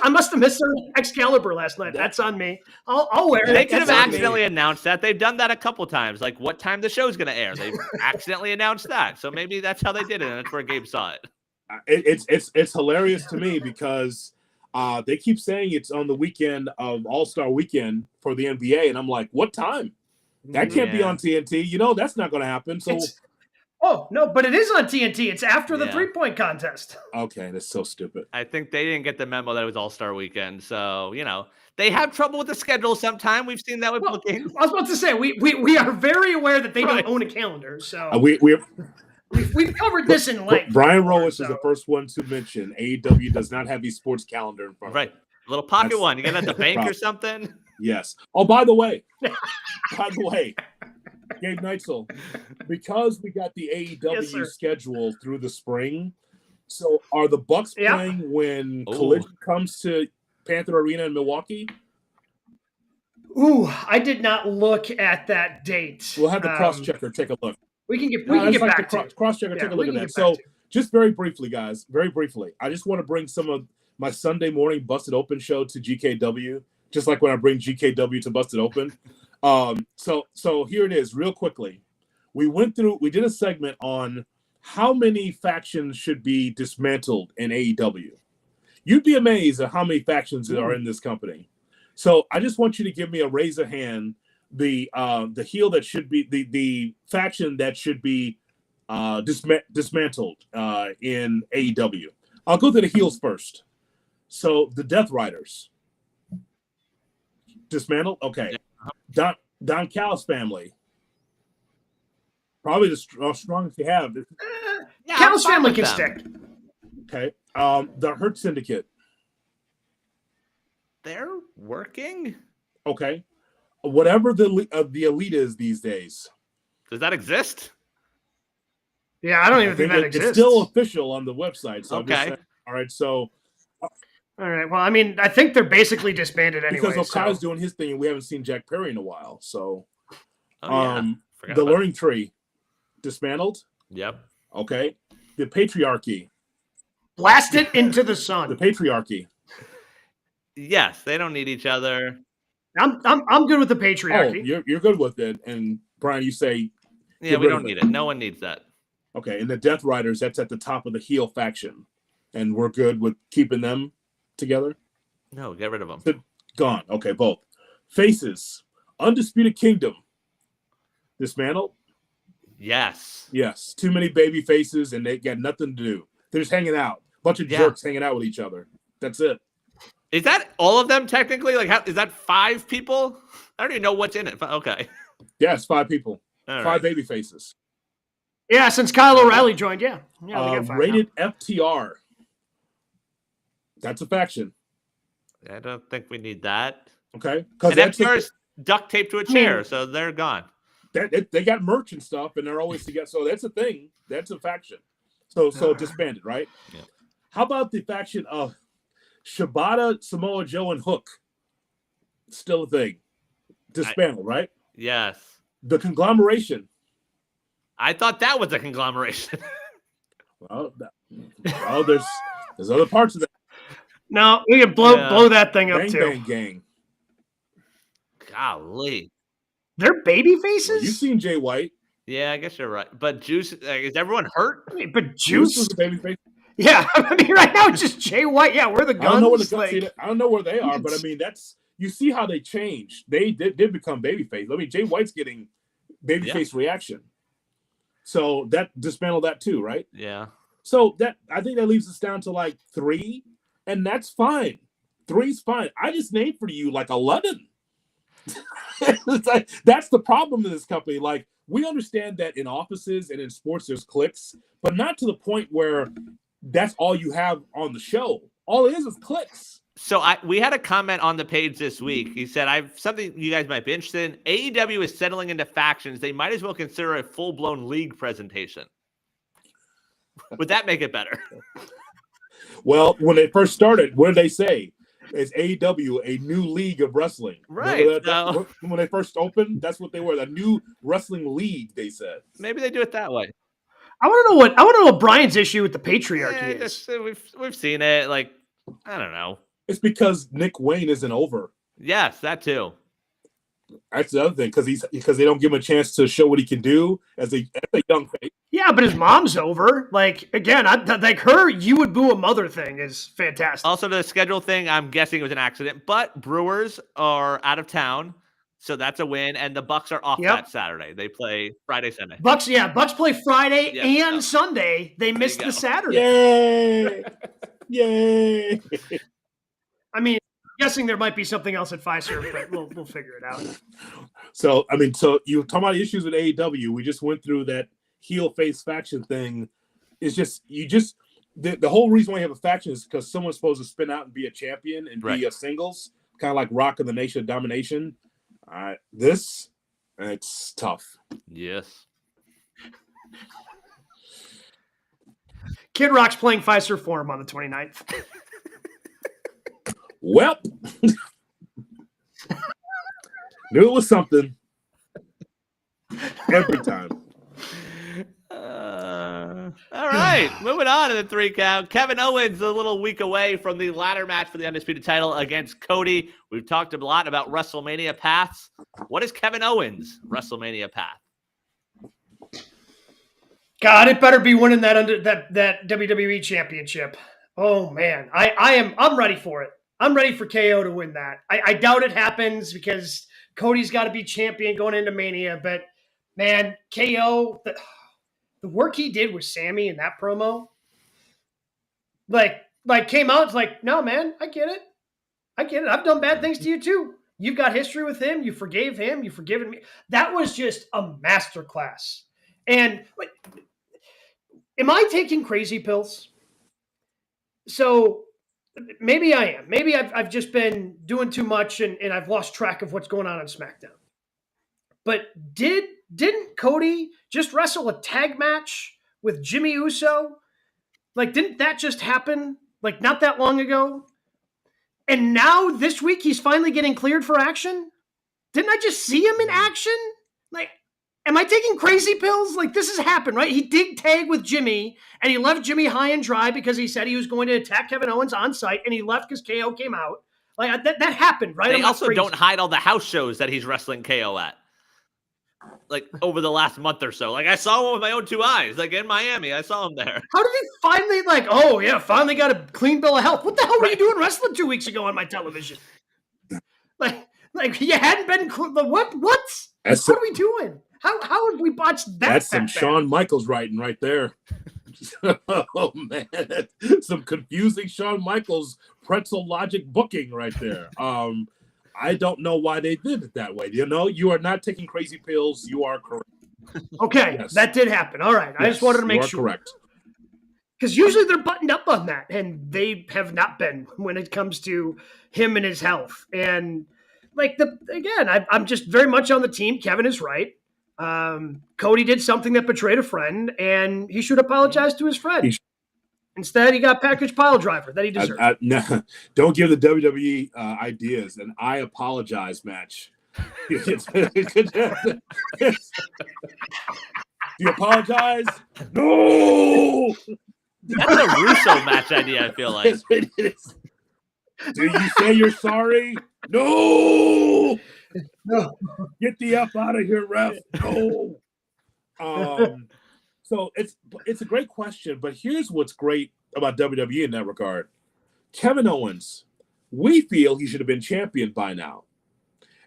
must have missed Excalibur last night. That's on me. I'll wear it. They could have accidentally announced that. They've done that a couple times. Like what time the show's going to air. They've accidentally announced that. So maybe that's how they did it, and that's where Gabe saw it. It's hilarious to me because they keep saying it's on the weekend of All-Star Weekend for the NBA, and I'm like, what time? That can't be on TNT. You know, that's not going to happen. So. Oh, no, but it is on TNT. It's after the 3-point contest. Okay, that's so stupid. I think they didn't get the memo that it was All-Star Weekend. So, you know, they have trouble with the schedule sometime. We've seen that with bookings. I was about to say, we are very aware that they don't own a calendar. So we've covered this in length. Brian Rowitz is the first one to mention AEW does not have a sports calendar in front of it. Right. A little pocket one. You get it at the bank or something? Yes. Oh, by the way, Gabe Neitzel, because we got the AEW schedule through the spring, so are the Bucks playing when Collision comes to Panther Arena in Milwaukee? Ooh, I did not look at that date. We'll have the cross-checker take a look. We can get back to cross-checker take a look at that. So just very briefly, guys, I just want to bring some of my Sunday morning Busted Open show to GKW, just like when I bring GKW to Busted Open. So here it is real quickly. We did a segment on how many factions should be dismantled in AEW. You'd be amazed at how many factions are in this company. So I just want you to give me a raise of hand, the heel that should be the faction that should be dismantled in AEW. I'll go to the heels first. So the Death Riders. Dismantled? Okay. Don Callis family. Probably the strongest you have. Callis family can stick. Okay. The Hurt Syndicate. They're working? Okay. Whatever the elite is these days. Does that exist? Yeah, I don't even think that exists. It's still official on the website. So okay. All right, so... All right. Well, I mean, I think they're basically disbanded anyway. Because Okada's doing his thing, and we haven't seen Jack Perry in a while. So, The learning tree dismantled. Yep. Okay. The patriarchy. Blast it into the sun. The patriarchy. Yes, they don't need each other. I'm good with the patriarchy. Oh, you're good with it. And Brian, you say, yeah, we don't need it. No one needs that. Okay, and the Death Riders, that's at the top of the heel faction, and we're good with keeping them together. No, get rid of them. Gone. Okay, both faces. Undisputed Kingdom. Dismantled. Yes. Yes. Too many baby faces, and they got nothing to do. They're just hanging out. Bunch of jerks hanging out with each other. That's it. Is that all of them technically? Like, is that 5 people? I don't even know what's in it. Okay. Yeah, it's 5 people. All 5 baby faces. Yeah, since Kyle O'Reilly joined, yeah. Rated FTR. That's a faction. I don't think we need that. Okay. And FTR is duct taped to a chair, so they're gone. They got merch and stuff, and they're always together. So that's a thing. That's a faction. So disbanded, right? Yeah. How about the faction of Shibata, Samoa Joe, and Hook? Still a thing. Disbanded, right? Yes. The conglomeration. I thought that was a conglomeration. Well, there's other parts of that. No, we can blow that thing up too. Bang Gang. Golly. They're baby faces? Well, you've seen Jay White. Yeah, I guess you're right. But Juice, is everyone hurt? I mean, but Juice is a baby face. Yeah, I mean, right now it's just Jay White. Yeah, where the guns? I don't know where the guns. I don't know where they are, but I mean, you see how they changed. They did become babyface. I mean, Jay White's getting babyface reaction. So that dismantled that too, right? Yeah. So I think that leaves us down to like 3, and that's fine. 3's fine. I just named for you like 11. That's the problem in this company. Like, we understand that in offices and in sports there's cliques, but not to the point where that's all you have on the show. All it is cliques. So we had a comment on the page this week. He said, "I've something you guys might be interested in. AEW is settling into factions. They might as well consider a full-blown league presentation." Would that make it better? Well, when they first started, what did they say? Is AEW a new league of wrestling? Right. When they first opened, that's what they were. A new wrestling league, they said. Maybe they do it that way. I want to know what Brian's issue with the patriarchy is. We've seen it. Like, I don't know. It's because Nick Wayne isn't over. Yes, that too. That's the other thing, because they don't give him a chance to show what he can do as a young face. Yeah, but his mom's over. Like, again, like her "you would boo a mother" thing is fantastic. Also, the schedule thing, I'm guessing it was an accident, but Brewers are out of town, so that's a win. And the Bucks are off that Saturday. They play Friday, Sunday. Bucks play Friday and Sunday. They missed the Saturday. Yay! Yay! I mean, I'm guessing there might be something else at Pfizer, but we'll figure it out. So you talking about issues with AEW? We just went through that heel face faction thing. It's just the whole reason why you have a faction is because someone's supposed to spin out and be a champion and be a singles, kind of like Rock of the Nation of Domination. It's tough. Yes. Kid Rock's playing Pfizer Forum on the 29th. Well, knew it was something every time. All right, moving on to the 3 count. Kevin Owens a little week away from the ladder match for the Undisputed title against Cody. We've talked a lot about WrestleMania paths. What is Kevin Owens' WrestleMania path? God, it better be winning that WWE championship. Oh man, I'm ready for it. I'm ready for KO to win that. I doubt it happens because Cody's got to be champion going into Mania. But man, KO, the work he did with Sammy in that promo, like came out, it's like, no man, I get it. I've done bad things to you too. You've got history with him. You forgave him. You've forgiven me. That was just a masterclass. And am I taking crazy pills? So maybe I am. Maybe I've just been doing too much and I've lost track of what's going on SmackDown. But didn't Cody just wrestle a tag match with Jimmy Uso? Like, didn't that just happen like not that long ago? And now this week he's finally getting cleared for action? Didn't I just see him in action? Like, Am I taking crazy pills? Like, this has happened, right? He did tag with Jimmy, and he left Jimmy high and dry because he said he was going to attack Kevin Owens on site, and he left because KO came out. Like, that happened, right? They also don't hide all the house shows that he's wrestling KO at. Like, over the last month or so. Like, I saw one with my own 2 eyes. Like, in Miami, I saw him there. How did he finally, finally got a clean bill of health? What the hell were you doing wrestling 2 weeks ago on my television? Like you hadn't been, what? What are we doing? How have we botched that? That's some Shawn Michaels writing right there. Oh, man. Some confusing Shawn Michaels pretzel logic booking right there. I don't know why they did it that way. You are not taking crazy pills. You are correct. Okay, yes. That did happen. All right. Yes, I just wanted to make sure. Correct. Because usually they're buttoned up on that, and they have not been when it comes to him and his health. And I'm just very much on the team. Kevin is right. Cody did something that betrayed a friend, and he should apologize to his friend. Instead, he got package pile driver that he deserved. No, don't give the WWE ideas. An I apologize match. Do you apologize? No. That's a Russo match idea, I feel like. Do you say you're sorry? No. Get the F out of here, ref. No. So it's a great question, but here's what's great about WWE in that regard. Kevin Owens, we feel he should have been champion by now.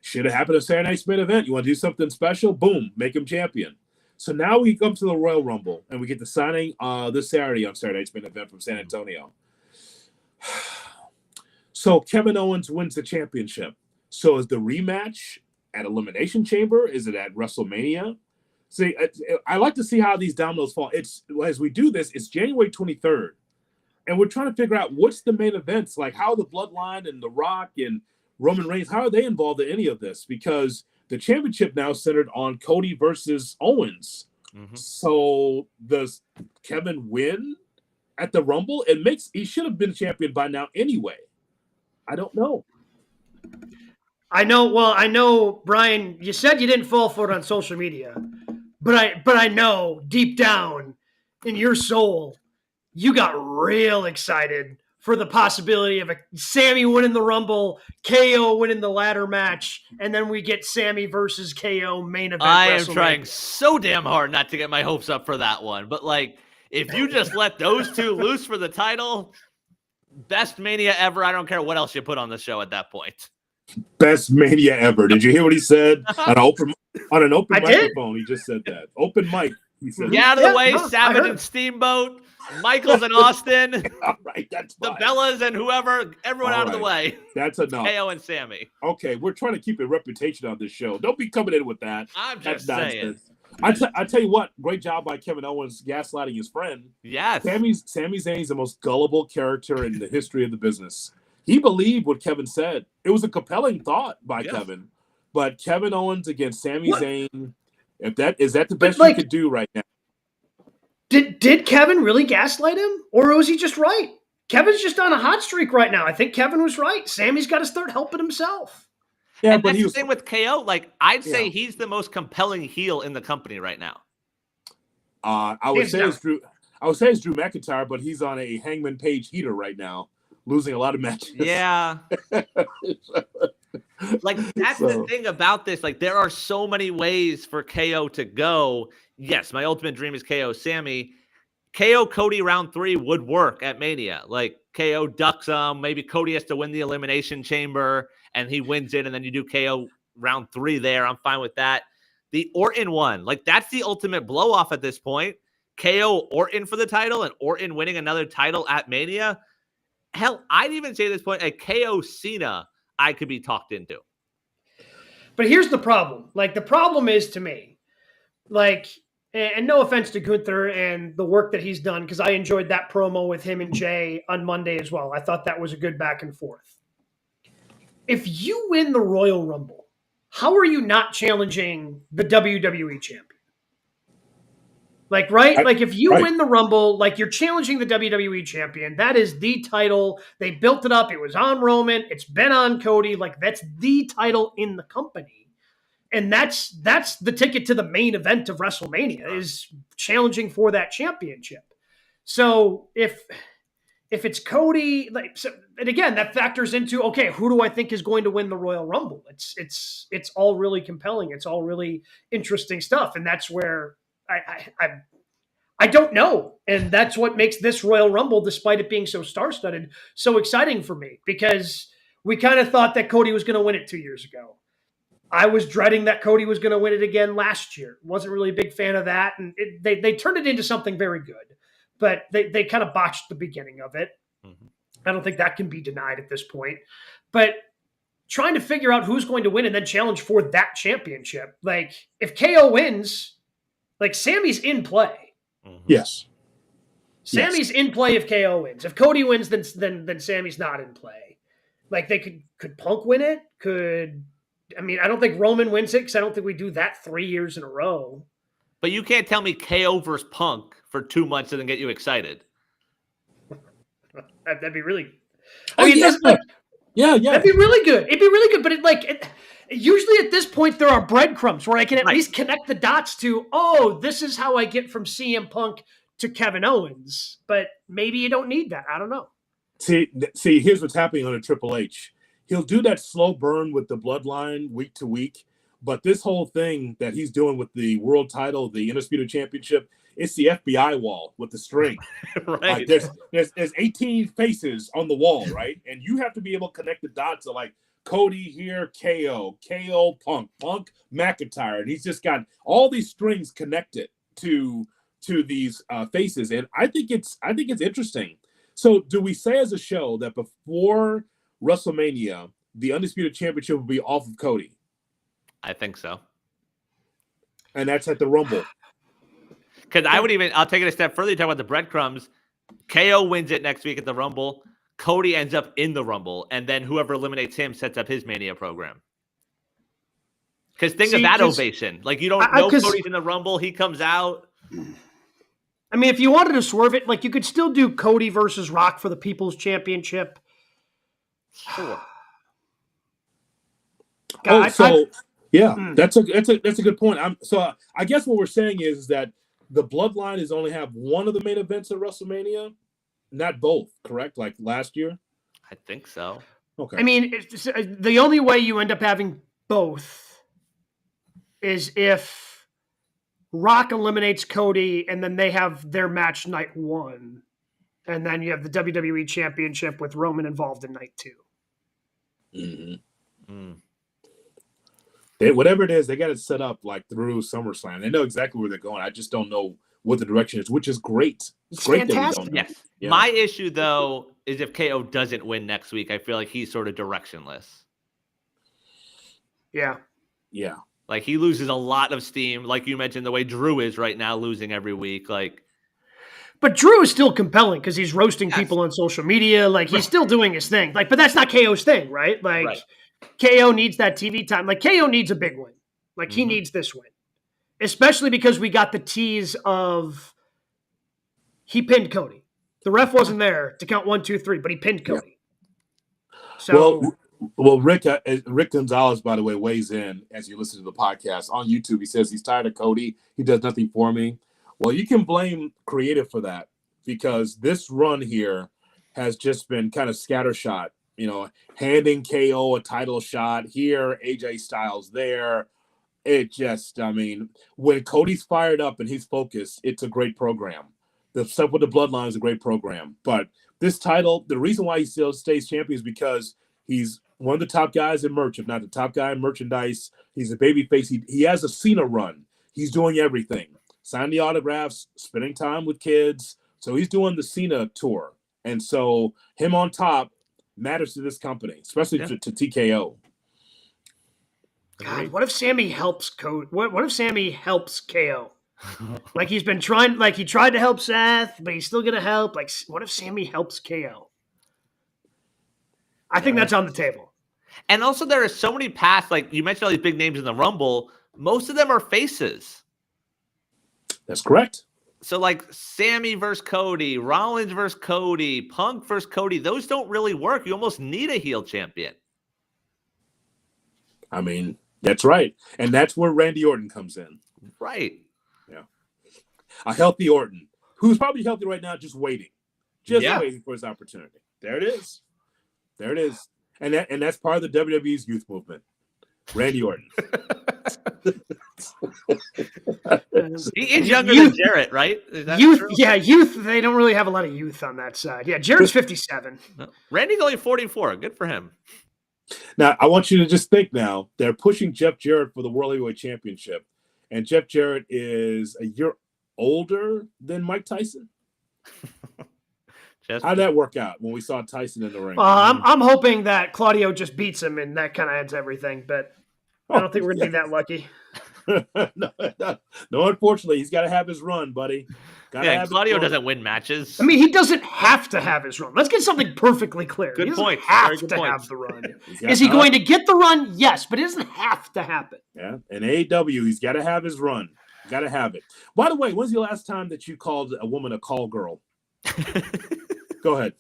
Should have happened at Saturday Night's Main Event. You want to do something special? Boom, make him champion. So now we come to the Royal Rumble, and we get the signing this Saturday on Saturday Night's Main Event from San Antonio. So Kevin Owens wins the championship. So is the rematch at Elimination Chamber? Is it at WrestleMania? See, I like to see how these dominoes fall. As we do this, it's January 23rd, and we're trying to figure out what's the main events, like how the Bloodline and The Rock and Roman Reigns, how are they involved in any of this? Because the championship now centered on Cody versus Owens. Mm-hmm. So does Kevin win at the Rumble? He should have been champion by now anyway. I don't know. I know, Brian, you said you didn't fall for it on social media, but I know deep down in your soul, you got real excited for the possibility of a Sammy winning the Rumble, KO winning the ladder match, and then we get Sammy versus KO main event. I am trying so damn hard not to get my hopes up for that one, but if you just let those two loose for the title, best Mania ever. I don't care what else you put on the show at that point. Best Mania ever. Did you hear what he said on an open microphone? He just said that. Open mic. He said, get out of the way, Savage and Steamboat, Michaels and Austin. All right, that's fine. The Bellas and everyone out of the way. That's enough. KO and Sammy. Okay, we're trying to keep a reputation on this show. Don't be coming in with that. I'm just saying. I tell you what, great job by Kevin Owens gaslighting his friend. Yes. Sami Zayn is the most gullible character in the history of the business. He believed what Kevin said. It was a compelling thought by Kevin. But Kevin Owens against Sami Zayn, is that the best you could do right now? Did Kevin really gaslight him? Or was he just right? Kevin's just on a hot streak right now. I think Kevin was right. Sammy's got to start helping himself. Yeah, and but that's the thing with KO. I'd say he's the most compelling heel in the company right now. I would say it's Drew McIntyre, but he's on a Hangman Page heater right now, losing a lot of matches. Yeah. That's the thing about this. There are so many ways for KO to go. Yes, my ultimate dream is KO Sammy. KO Cody round 3 would work at Mania. KO ducks him. Maybe Cody has to win the Elimination Chamber and he wins it, and then you do KO round 3 there. I'm fine with that. The Orton one, that's the ultimate blow off at this point. KO Orton for the title and Orton winning another title at Mania. Hell, I'd even say at this point a KO Cena I could be talked into. But here's the problem. The problem is to me, and no offense to Gunther and the work that he's done, because I enjoyed that promo with him and Jay on Monday as well. I thought that was a good back and forth. If you win the Royal Rumble, how are you not challenging the WWE champion? If you win the Rumble, you're challenging the WWE champion. That is the title. They built it up. It was on Roman. It's been on Cody. That's the title in the company. And that's the ticket to the main event of WrestleMania, is challenging for that championship. So if it's Cody, and again, that factors into, okay, who do I think is going to win the Royal Rumble? It's all really compelling. It's all really interesting stuff. And that's where I don't know. And that's what makes this Royal Rumble, despite it being so star-studded, so exciting for me, because we kind of thought that Cody was going to win it 2 years ago. I was dreading that Cody was going to win it again last year. Wasn't really a big fan of that. And they turned it into something very good, but they kind of botched the beginning of it. Mm-hmm. I don't think that can be denied at this point. But trying to figure out who's going to win and then challenge for that championship. Like, if KO wins, like, Sammy's in play. Mm-hmm. Yes. Sammy's in play if KO wins. If Cody wins, then Sammy's not in play. Like, they could Punk win it? I don't think Roman wins it, because I don't think we do that 3 years in a row. But you can't tell me KO versus Punk for 2 months doesn't get you excited. That'd be really. Yeah. That'd be really good. It'd be really good, but usually at this point there are breadcrumbs where I can at least connect the dots to, oh, this is how I get from CM Punk to Kevin Owens. But maybe you don't need that. I don't know. See, here's what's happening on a Triple H. He'll do that slow burn with the bloodline week to week, but this whole thing that he's doing with the world title, the Undisputed Championship, it's the FBI wall with the string. Right. There's 18 faces on the wall, right? And you have to be able to connect the dots of, like, Cody here, KO, Punk, McIntyre, and he's just got all these strings connected to these faces, and I think it's interesting. So, do we say as a show that before WrestleMania, the Undisputed Championship will be off of Cody? I think so. And that's at the Rumble. Because I'll take it a step further. You talk about the breadcrumbs. KO wins it next week at the Rumble. Cody ends up in the Rumble. And then whoever eliminates him sets up his Mania program. Because think of that ovation. Like, you don't know Cody's in the Rumble. He comes out. I mean, if you wanted to swerve it, like, you could still do Cody versus Rock for the People's Championship. Sure. God, that's a good point. I guess what we're saying is that the Bloodline is only have one of the main events at WrestleMania, not both, correct? Like last year? I think so. Okay. I mean, the only way you end up having both is if Rock eliminates Cody and then they have their match night 1. And then you have the WWE Championship with Roman involved in night 2. Mm-hmm. Mm. Whatever it is, they got it set up like through SummerSlam. They know exactly where they're going. I just don't know what the direction is, which is great. It's great fantastic. That we don't know. Yes. Yeah. My issue, though, is if KO doesn't win next week, I feel like he's sort of directionless. Yeah. Yeah. Like, he loses a lot of steam, like you mentioned, the way Drew is right now, losing every week. But Drew is still compelling because he's roasting people on social media. Like, he's still doing his thing. Like, but that's not KO's thing, right? Like, right. KO needs that TV time. Like, KO needs a big win. Like, he needs this win. Especially because we got the tease of he pinned Cody. The ref wasn't there to count 1, 2, 3, but he pinned Cody. Yeah. So, well, Rick Gonzalez, by the way, weighs in as you listen to the podcast on YouTube. He says he's tired of Cody. He does nothing for me. Well, you can blame creative for that, because this run here has just been kind of scattershot. You know, handing KO a title shot here, AJ Styles there. It just, I mean, when Cody's fired up and he's focused, it's a great program. The stuff with the Bloodline is a great program. But this title, the reason why he still stays champion is because he's one of the top guys in merch, if not the top guy in merchandise. He's a babyface. He has a Cena run. He's doing everything. Signing the autographs, spending time with kids. So he's doing the Cena tour. And so him on top matters to this company, especially to TKO. God, what if Sammy helps Cody? What if Sammy helps KO? Like, he's been trying, like, he tried to help Seth, but he's still going to help. Like, what if Sammy helps KO? I think that's on the table. And also, there are so many paths. Like, you mentioned all these big names in the Rumble. Most of them are faces. That's correct. So, like, Sammy versus Cody, Rollins versus Cody, Punk versus Cody, those don't really work. You almost need a heel champion. I mean, That's right. And that's where Randy Orton comes in. Right. Yeah. A healthy Orton, who's probably healthy right now, just waiting. Waiting for his opportunity. There it is. There it is. And that's part of the WWE's youth movement. Randy Orton. He is younger than Jarrett, right? Is that youth, true? Yeah, youth. They don't really have a lot of youth on that side. Yeah, Jarrett's 57. No. Randy's only 44. Good for him. Now, I want you to just think now, they're pushing Jeff Jarrett for the World Heavyweight Championship, and Jeff Jarrett is a year older than Mike Tyson. How'd that work out when we saw Tyson in the ring? I'm hoping that Claudio just beats him, and that kind of ends everything, but I don't think we're going to be that lucky. No, unfortunately, he's got to have his run, buddy. Claudio doesn't win matches. I mean, he doesn't have to have his run. Let's get something perfectly clear. Good he doesn't point. have Very good to point. have the run. Is he going to get the run? Yes, but it doesn't have to happen. Yeah, in AEW, he's got to have his run. Got to have it. By the way, when's the last time that you called a woman a call girl? Go ahead.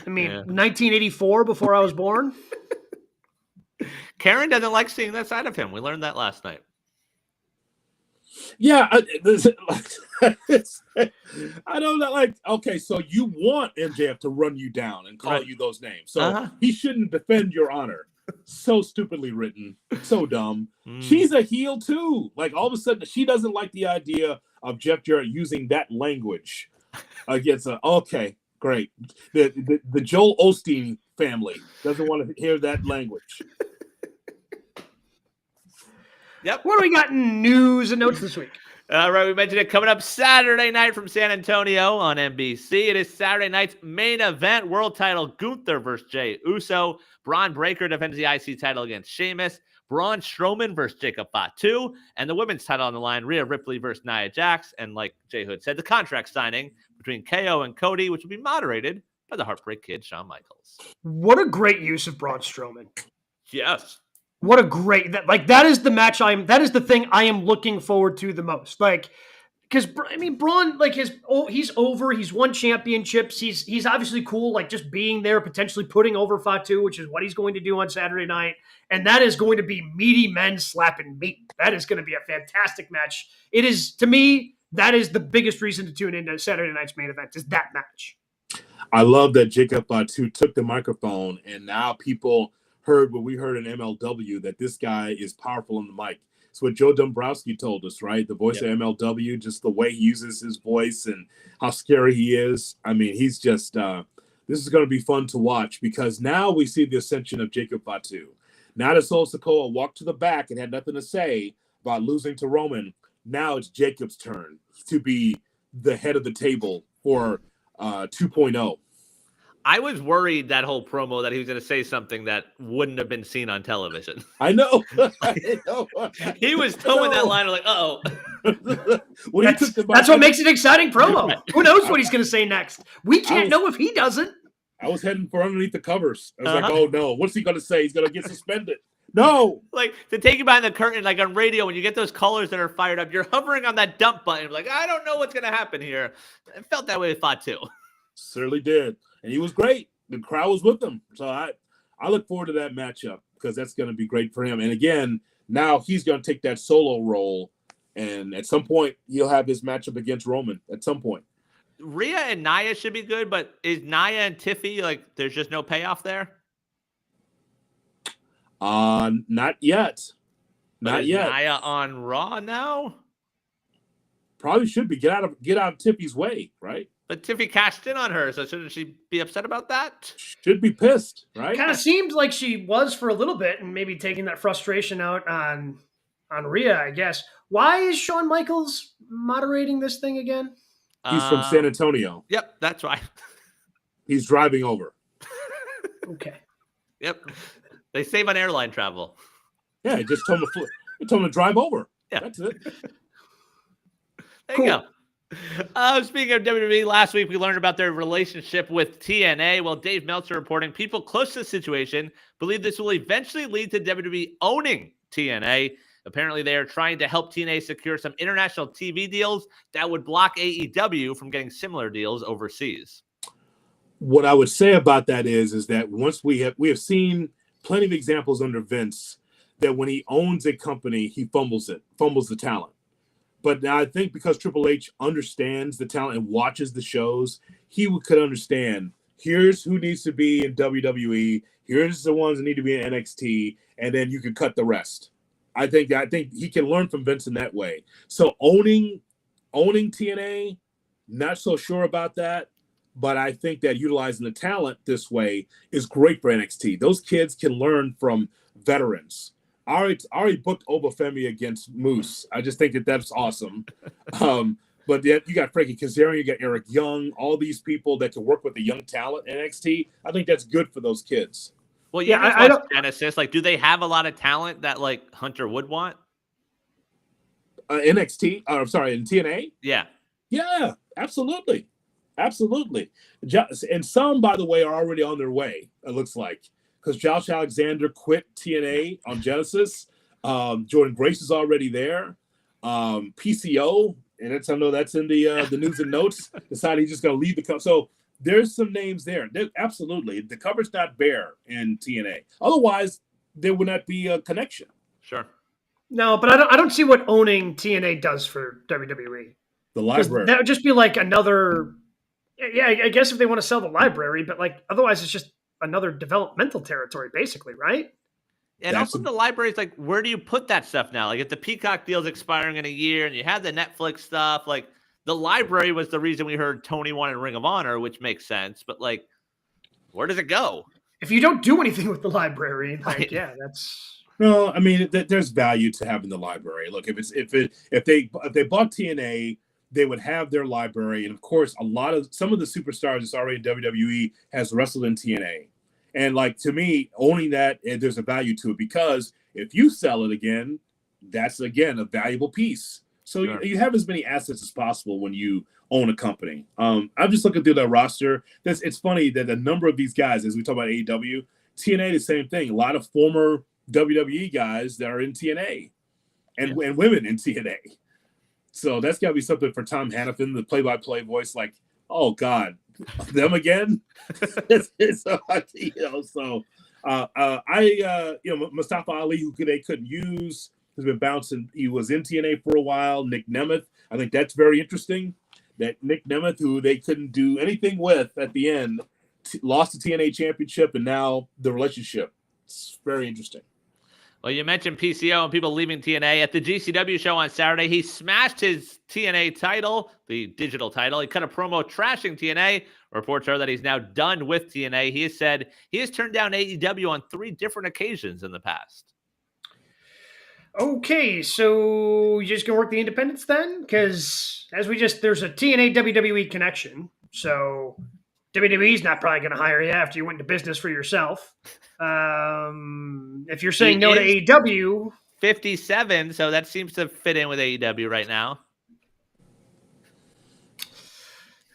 I mean, 1984, before I was born. Karen doesn't like seeing that side of him. We learned that last night. Yeah, I don't know. Like, okay, so you want MJF to run you down and call you those names. So he shouldn't defend your honor. So stupidly written. So dumb. She's a heel too. Like, all of a sudden, she doesn't like the idea of Jeff Jarrett using that language against okay, great. The Joel Osteen family doesn't want to hear that language. Yep. What do we got in news and notes this week? All right, we mentioned it coming up Saturday night from San Antonio on NBC. It is Saturday night's main event, world title Gunther versus Jey Uso. Braun Breaker defends the IC title against Sheamus. Braun Strowman versus Jacob Fatu. And the women's title on the line, Rhea Ripley versus Nia Jax. And like JHood said, the contract signing between KO and Cody, which will be moderated by the Heartbreak Kid, Shawn Michaels. What a great use of Braun Strowman. Yes. What a great that is the match that is the thing I am looking forward to the most. Like, because I mean, Braun, like he's over. He's won championships. He's obviously cool. Like just being there, potentially putting over Fatu, which is what he's going to do on Saturday night. And that is going to be meaty men slapping meat. That is going to be a fantastic match. It is, to me, that is the biggest reason to tune into Saturday night's main event is that match. I love that Jacob Fatu took the microphone, and now people heard what we heard in MLW, that this guy is powerful on the mic. It's what Joe Dombrowski told us, right? The voice of MLW, just the way he uses his voice and how scary he is. I mean, he's just, this is going to be fun to watch because now we see the ascension of Jacob Fatu. Now that Solo Sikoa walked to the back and had nothing to say about losing to Roman, now it's Jacob's turn to be the head of the table for 2.0. I was worried that whole promo that he was going to say something that wouldn't have been seen on television. I know. He was towing that line. Like, uh-oh. That's what makes it an exciting promo. Who knows what he's going to say next? We can't know if he doesn't. I was heading for underneath the covers. I was like, oh, no. What's he going to say? He's going to get suspended. No. Like, to take you behind the curtain, like on radio, when you get those callers that are fired up, you're hovering on that dump button. Like, I don't know what's going to happen here. It felt that way with Fatu. Certainly did. And he was great. The crowd was with him. So I look forward to that matchup because that's going to be great for him. And again, now he's going to take that solo role. And at some point, he'll have his matchup against Roman at some point. Rhea and Nia should be good, but is Nia and Tiffy, like, there's just no payoff there? Not yet. Not yet. Nia on Raw now? Probably should be. Get out of Tiffy's way, right? But Tiffy cashed in on her, so shouldn't she be upset about that? Should be pissed, right? Kind of seemed like she was for a little bit, and maybe taking that frustration out on Rhea, I guess. Why is Shawn Michaels moderating this thing again? He's from San Antonio. Yep, that's right. He's driving over. Okay. Yep. They save on airline travel. Yeah, he just told him to drive over. Yeah. That's it. There you go. Speaking of WWE, last week we learned about their relationship with TNA. Well, Dave Meltzer reporting people close to the situation believe this will eventually lead to WWE owning TNA. Apparently, they are trying to help TNA secure some international TV deals that would block AEW from getting similar deals overseas. What I would say about that is that once we have seen plenty of examples under Vince that when he owns a company, he fumbles the talent. But now I think because Triple H understands the talent and watches the shows, he could understand, here's who needs to be in WWE, here's the ones that need to be in NXT, and then you can cut the rest. I think he can learn from Vince in that way. So owning TNA, not so sure about that, but I think that utilizing the talent this way is great for NXT. Those kids can learn from veterans. I already booked Obafemi against Moose. I just think that's awesome. But then you got Frankie Kazarian, you got Eric Young, all these people that can work with the young talent in NXT. I think that's good for those kids. Well, yeah, I don't. Genesis, like, do they have a lot of talent that like Hunter would want? NXT, I'm sorry, in TNA. Yeah, absolutely. And some, by the way, are already on their way. It looks like, because Josh Alexander quit TNA on Genesis. Jordan Grace is already there. PCO, and I know that's in the news and notes. Decided he's just going to leave the company. So there's some names there. Absolutely, the cover's not bare in TNA. Otherwise, there would not be a connection. Sure. No, but I don't see what owning TNA does for WWE. The library. That would just be like another. Yeah, I guess if they want to sell the library, but like otherwise, it's just another developmental territory, basically, right? And also the library is like, where do you put that stuff now? Like if the Peacock deal's expiring in a year and you have the Netflix stuff, like the library was the reason we heard Tony wanted Ring of Honor, which makes sense. But like, where does it go? If you don't do anything with the library, like, yeah, that's. No, I mean, there's value to having the library. Look, if they bought TNA, they would have their library, and of course, some of the superstars that's already in WWE has wrestled in TNA, and like to me, owning that, there's a value to it because if you sell it again, that's again a valuable piece. So sure. you have as many assets as possible when you own a company. I'm just looking through the roster. It's funny that the number of these guys, as we talk about AEW, TNA, the same thing. A lot of former WWE guys that are in TNA and women in TNA. So that's got to be something for Tom Hannafin, the play-by-play voice, like, oh, God, them again? Mustafa Ali, who they couldn't use, has been bouncing. He was in TNA for a while. Nick Nemeth, I think that's very interesting, that Nick Nemeth, who they couldn't do anything with at the end, lost the TNA championship, and now the relationship. It's very interesting. Well, you mentioned PCO and people leaving TNA. At the GCW show on Saturday, he smashed his TNA title, the digital title. He cut a promo trashing TNA. Reports are that he's now done with TNA. He has said he has turned down AEW on 3 different occasions in the past. Okay, so you're just going to work the independents then? Because there's a TNA WWE connection. So WWE's not probably going to hire you after you went into business for yourself. If you're saying no to AEW, 57, so that seems to fit in with AEW right now.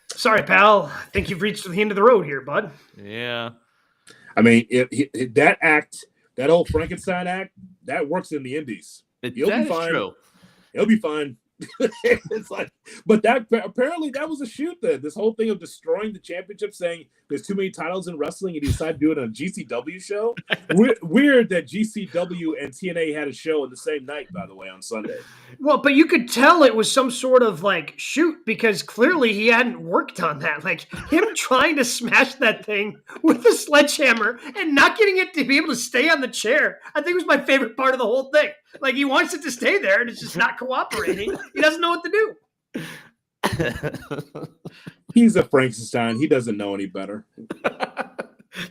Sorry, pal. I think you've reached the end of the road here, bud. Yeah. I mean, that whole Frankenstein act, that works in the indies. You'll be fine. True. It'll be fine. It's like, but that apparently that was a shoot. This whole thing of destroying the championship, saying there's too many titles in wrestling, and he decided to do it on a GCW show. Weird that GCW and TNA had a show on the same night, by the way, on Sunday. Well, but you could tell it was some sort of like shoot because clearly he hadn't worked on that. Like him trying to smash that thing with a sledgehammer and not getting it to be able to stay on the chair, I think was my favorite part of the whole thing. Like he wants it to stay there and it's just not cooperating. He doesn't know what to do. He's a Frankenstein. He doesn't know any better.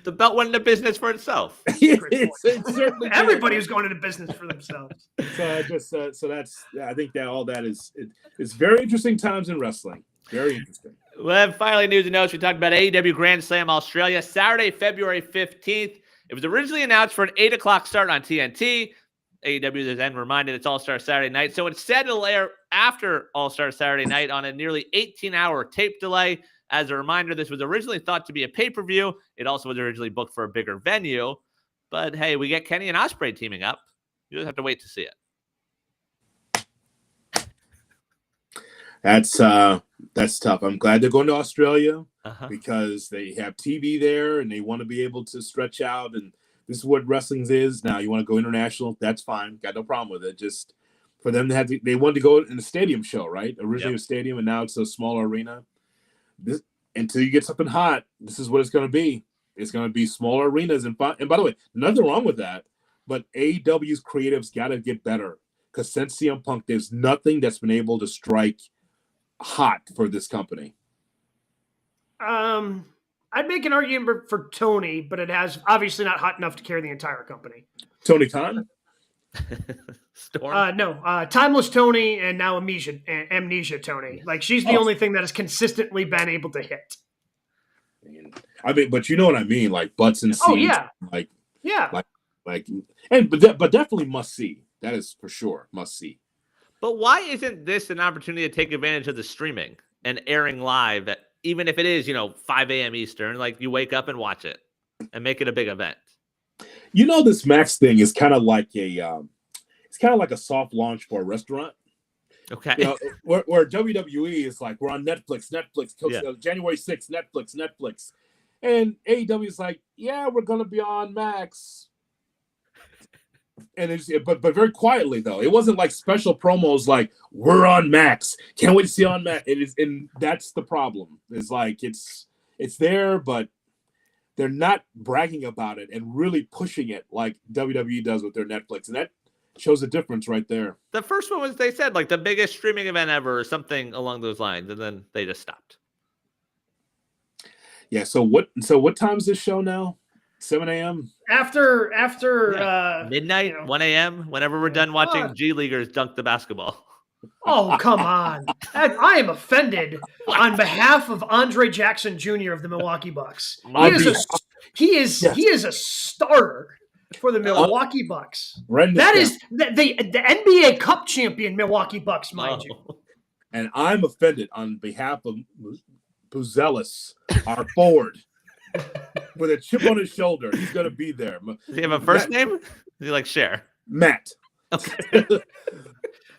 The belt went into business for itself. Everybody was going into business for themselves. So that's I think that all that is it's very interesting times in wrestling. Very interesting. Well, finally, news and notes. We talked about AEW Grand Slam Australia, Saturday, February 15th. It was originally announced for an 8 o'clock start on TNT. AEW then reminded it's All-Star Saturday night. So instead it'll air after All-Star Saturday night on a nearly 18-hour tape delay. As a reminder, this was originally thought to be a pay-per-view. It also was originally booked for a bigger venue. But hey, we get Kenny and Ospreay teaming up. You just have to wait to see it. That's tough. I'm glad they're going to Australia. because they have TV there and they want to be able to stretch out. And this is what wrestling is now. You want to go international? That's fine. Got no problem with it. Just for them to have they wanted to go in a stadium show, right? Originally a stadium, and now it's a smaller arena. This, until you get something hot, this is what it's going to be. It's going to be smaller arenas. And by the way, nothing wrong with that. But AEW's creatives got to get better. Because since CM Punk, there's nothing that's been able to strike hot for this company. I'd make an argument for Tony, but it has obviously not hot enough to carry the entire company. Tony Khan? Storm? No, Timeless Tony and now Amnesia Tony. Like, she's the only thing that has consistently been able to hit. I mean, but you know what I mean? Like butts and seats. Oh, yeah. But definitely must see. That is for sure must see. But why isn't this an opportunity to take advantage of the streaming and airing live even if it is, 5 a.m. Eastern, like you wake up and watch it and make it a big event? This Max thing is kind of like a soft launch for a restaurant. Okay. Where WWE is like, we're on Netflix, January 6th, Netflix. And AEW is like, yeah, we're going to be on Max. And but very quietly though, it wasn't like special promos like we're on Max. Can't wait to see on Max. It is, and that's the problem. It's like it's there, but they're not bragging about it and really pushing it like WWE does with their Netflix, and that shows a difference right there. The first one was they said like the biggest streaming event ever, or something along those lines, and then they just stopped. Yeah. So what time is this show now? 7 a.m. After midnight, 1 a.m. Whenever we're done watching G Leaguers dunk the basketball. Oh, come on! I am offended on behalf of Andre Jackson Jr. of the Milwaukee Bucks. He is a starter for the Milwaukee Bucks. That is the NBA Cup champion Milwaukee Bucks, mind you. And I'm offended on behalf of Buzelis, our forward. With a chip on his shoulder, he's going to be there. Does he have a first name? Does he like Cher? Matt. Okay.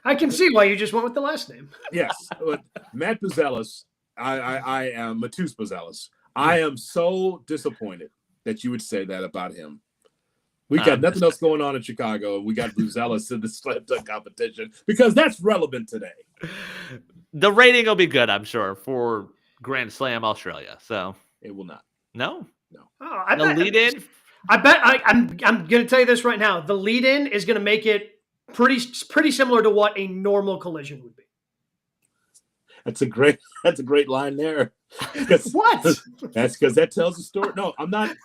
I can see why you just went with the last name. Yes, but Matt Buzelis. I am Misused Buzelis. I am so disappointed that you would say that about him. We got nothing else going on in Chicago, and we got Buzelis in the slam dunk competition because that's relevant today. The rating will be good, I'm sure, for Grand Slam Australia. So it will not. No. Oh, the lead-in? I bet I'm going to tell you this right now. The lead-in is going to make it pretty similar to what a normal collision would be. That's a great line there. What? That's because that tells the story. No, I'm not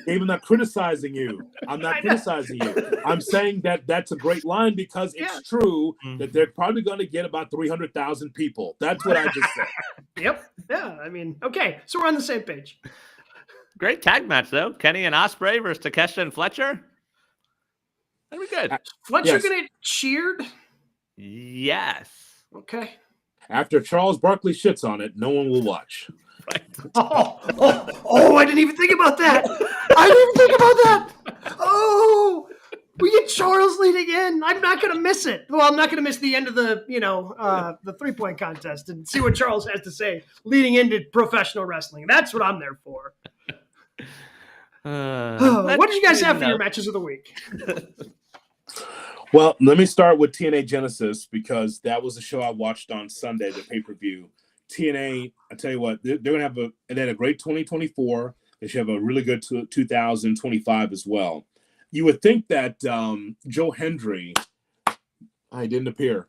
even not criticizing you. I'm not criticizing you. I'm saying that that's a great line because it's true that they're probably going to get about 300,000 people. That's what I just said. Yep. Yeah. I mean, okay. So we're on the same page. Great tag match, though. Kenny and Ospreay versus Takeshita and Fletcher. That'd be good. Fletcher going to get cheered? Yes. Okay. After Charles Barkley shits on it, no one will watch. Right. Oh, I didn't even think about that. Oh, we get Charles leading in. I'm not going to miss it. Well, I'm not going to miss the end of the, the 3-point contest and see what Charles has to say leading into professional wrestling. That's what I'm there for. What did you guys have for your matches of the week? Well, let me start with TNA Genesis because that was the show I watched on Sunday, the pay-per-view. TNA, I tell you what, they're going to have a great 2024. They should have a really good 2025 as well. You would think that Joe Hendry, I didn't appear.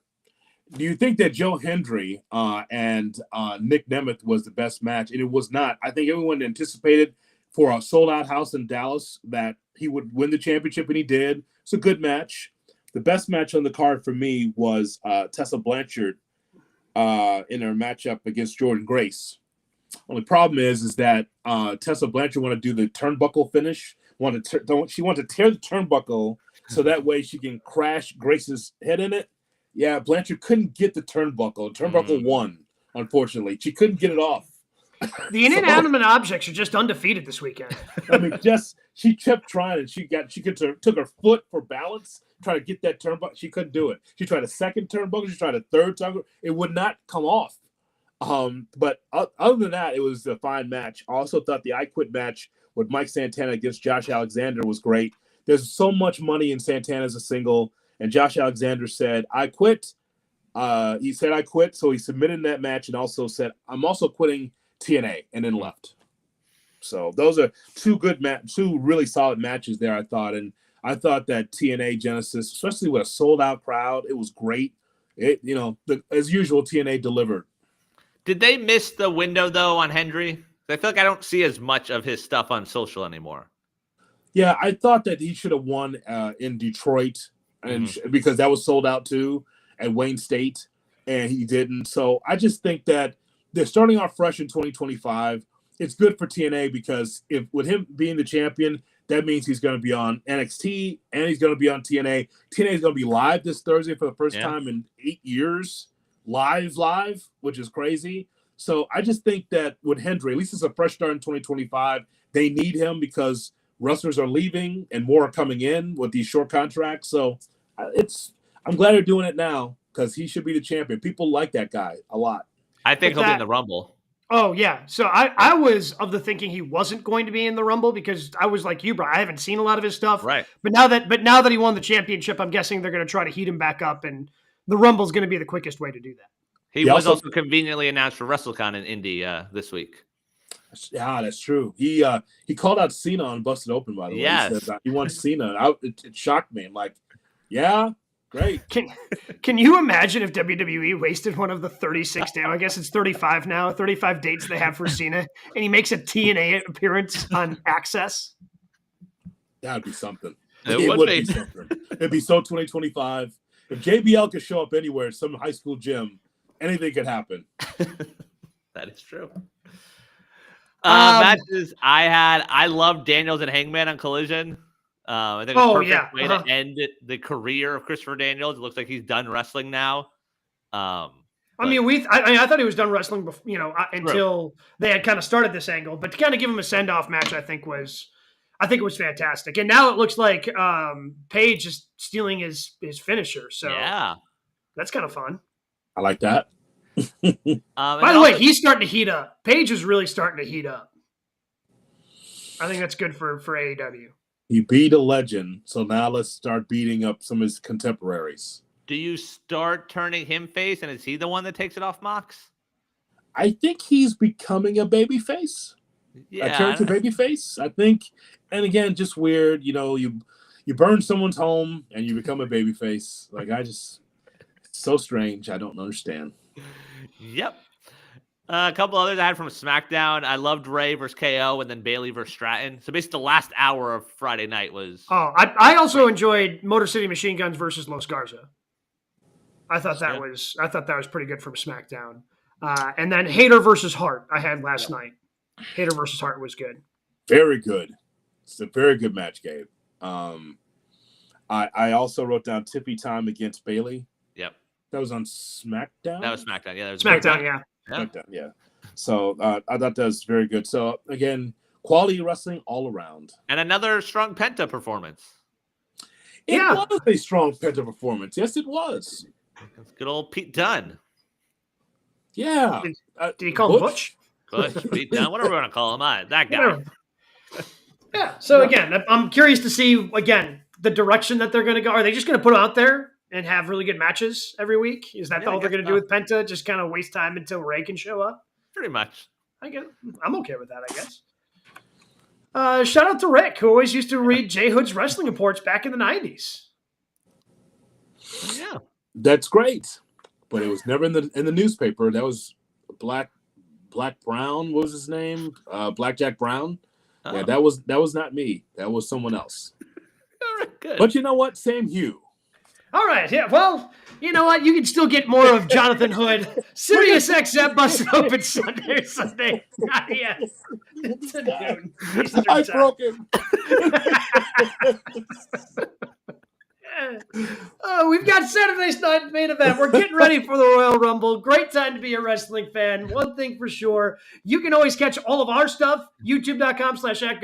Do you think that Joe Hendry and Nick Nemeth was the best match? And it was not. I think everyone anticipated for a sold-out house in Dallas that he would win the championship, and he did. It's a good match. The best match on the card for me was Tessa Blanchard in her matchup against Jordynne Grace. Only problem is that Tessa Blanchard wanted to do the turnbuckle finish. She wanted to tear the turnbuckle so that way she can crash Grace's head in it. Yeah, Blanchard couldn't get the turnbuckle. Turnbuckle won, unfortunately. She couldn't get it off. The inanimate objects are just undefeated this weekend. I mean, she kept trying, and she took her foot for balance, try to get that turnbuckle. She couldn't do it. She tried a second turnbuckle. She tried a third turnbuckle. It would not come off. But other than that, it was a fine match. I also thought the I Quit match with Mike Santana against Josh Alexander was great. There's so much money in Santana as a single, and Josh Alexander said, I quit. He said, I quit. So he submitted in that match and also said, I'm also quitting TNA, and then left. So those are two really solid matches there, I thought. And I thought that TNA Genesis, especially with a sold-out crowd, it was great. As usual, TNA delivered. Did they miss the window, though, on Hendry? I feel like I don't see as much of his stuff on social anymore. Yeah, I thought that he should have won in Detroit, and because that was sold out too at Wayne State, and he didn't. So I just think that they're starting off fresh in 2025. It's good for TNA because with him being the champion, that means he's going to be on NXT and he's going to be on TNA. TNA is going to be live this Thursday for the first time in 8 years. Live, which is crazy. So I just think that with Hendry, at least it's a fresh start in 2025. They need him because wrestlers are leaving and more are coming in with these short contracts. So I'm glad they're doing it now because he should be the champion. People like that guy a lot. I think he'll be in the Rumble. Oh, yeah. So I was of the thinking he wasn't going to be in the Rumble because I was like you, bro. I haven't seen a lot of his stuff. Right. But now that he won the championship, I'm guessing they're going to try to heat him back up, and the Rumble's going to be the quickest way to do that. He was also conveniently announced for WrestleCon in Indy this week. Yeah, that's true. He called out Cena on Busted Open, by the way. Yes. He said he wants Cena. It shocked me. I'm like, yeah, great. Can you imagine if WWE wasted one of the 36 days? I guess it's 35 now, 35 dates they have for Cena, and he makes a TNA appearance on Access? That would be something. It would be something. It'd be so 2025. If JBL could show up anywhere, some high school gym, anything could happen. That is true. Matches I loved Daniels and Hangman on Collision. I think it's a perfect way to end the career of Christopher Daniels. It looks like he's done wrestling now. I thought he was done wrestling before, until they had kind of started this angle. But to kind of give him a send-off match, I think it was fantastic. And now it looks like Paige is stealing his finisher. So yeah, that's kind of fun. I like that. By the way, he's starting to heat up. Paige is really starting to heat up. I think that's good for AEW. He beat a legend, so now let's start beating up some of his contemporaries. Do you start turning him face, and is he the one that takes it off Mox? I think he's becoming a babyface. Yeah, turn to babyface. I think, and again, just weird. You burn someone's home and you become a babyface. Like it's so strange. I don't understand. Yep. A couple others I had from SmackDown. I loved Ray versus KO and then Bailey versus Stratton. So basically the last hour of Friday night was... Oh, I also enjoyed Motor City Machine Guns versus Los Garza. I thought that was pretty good from SmackDown. And then Hayter versus Hart I had last night. Hayter versus Hart was good. Very good. It's a very good match, Gabe. I also wrote down Tippy Time against Bailey. Yep. That was on SmackDown? That was SmackDown, yeah. SmackDown, yeah. SmackDown, yeah. So I thought that was very good. So, again, quality wrestling all around. And another strong Penta performance. It was a strong Penta performance. Yes, it was. That's good old Pete Dunne. Yeah. Did he call him Butch? Butch, Pete Dunne, whatever we want to call him. That guy. Yeah. So, again, I'm curious to see, again, the direction that they're going to go. Are they just going to put him out there and have really good matches every week? Is that all they're going to do with Penta? Just kind of waste time until Ray can show up? Pretty much. I'm okay with that, I guess. Shout out to Rick, who always used to read JHood's wrestling reports back in the 90s. Yeah. That's great. But it was never in the newspaper. That was Black Brown. What was his name? Blackjack Brown. Oh. Yeah, that was not me. That was someone else. All right, good. But you know what? Sam Hugh. All right, yeah. Well, you know what? You can still get more of Jonathan Hood. Sirius XM Busted Open Sunday. Yes. I broke him. We've got Saturday's night main event. We're getting ready for the Royal Rumble. Great time to be a wrestling fan. One thing for sure, you can always catch all of our stuff, youtube.com/@.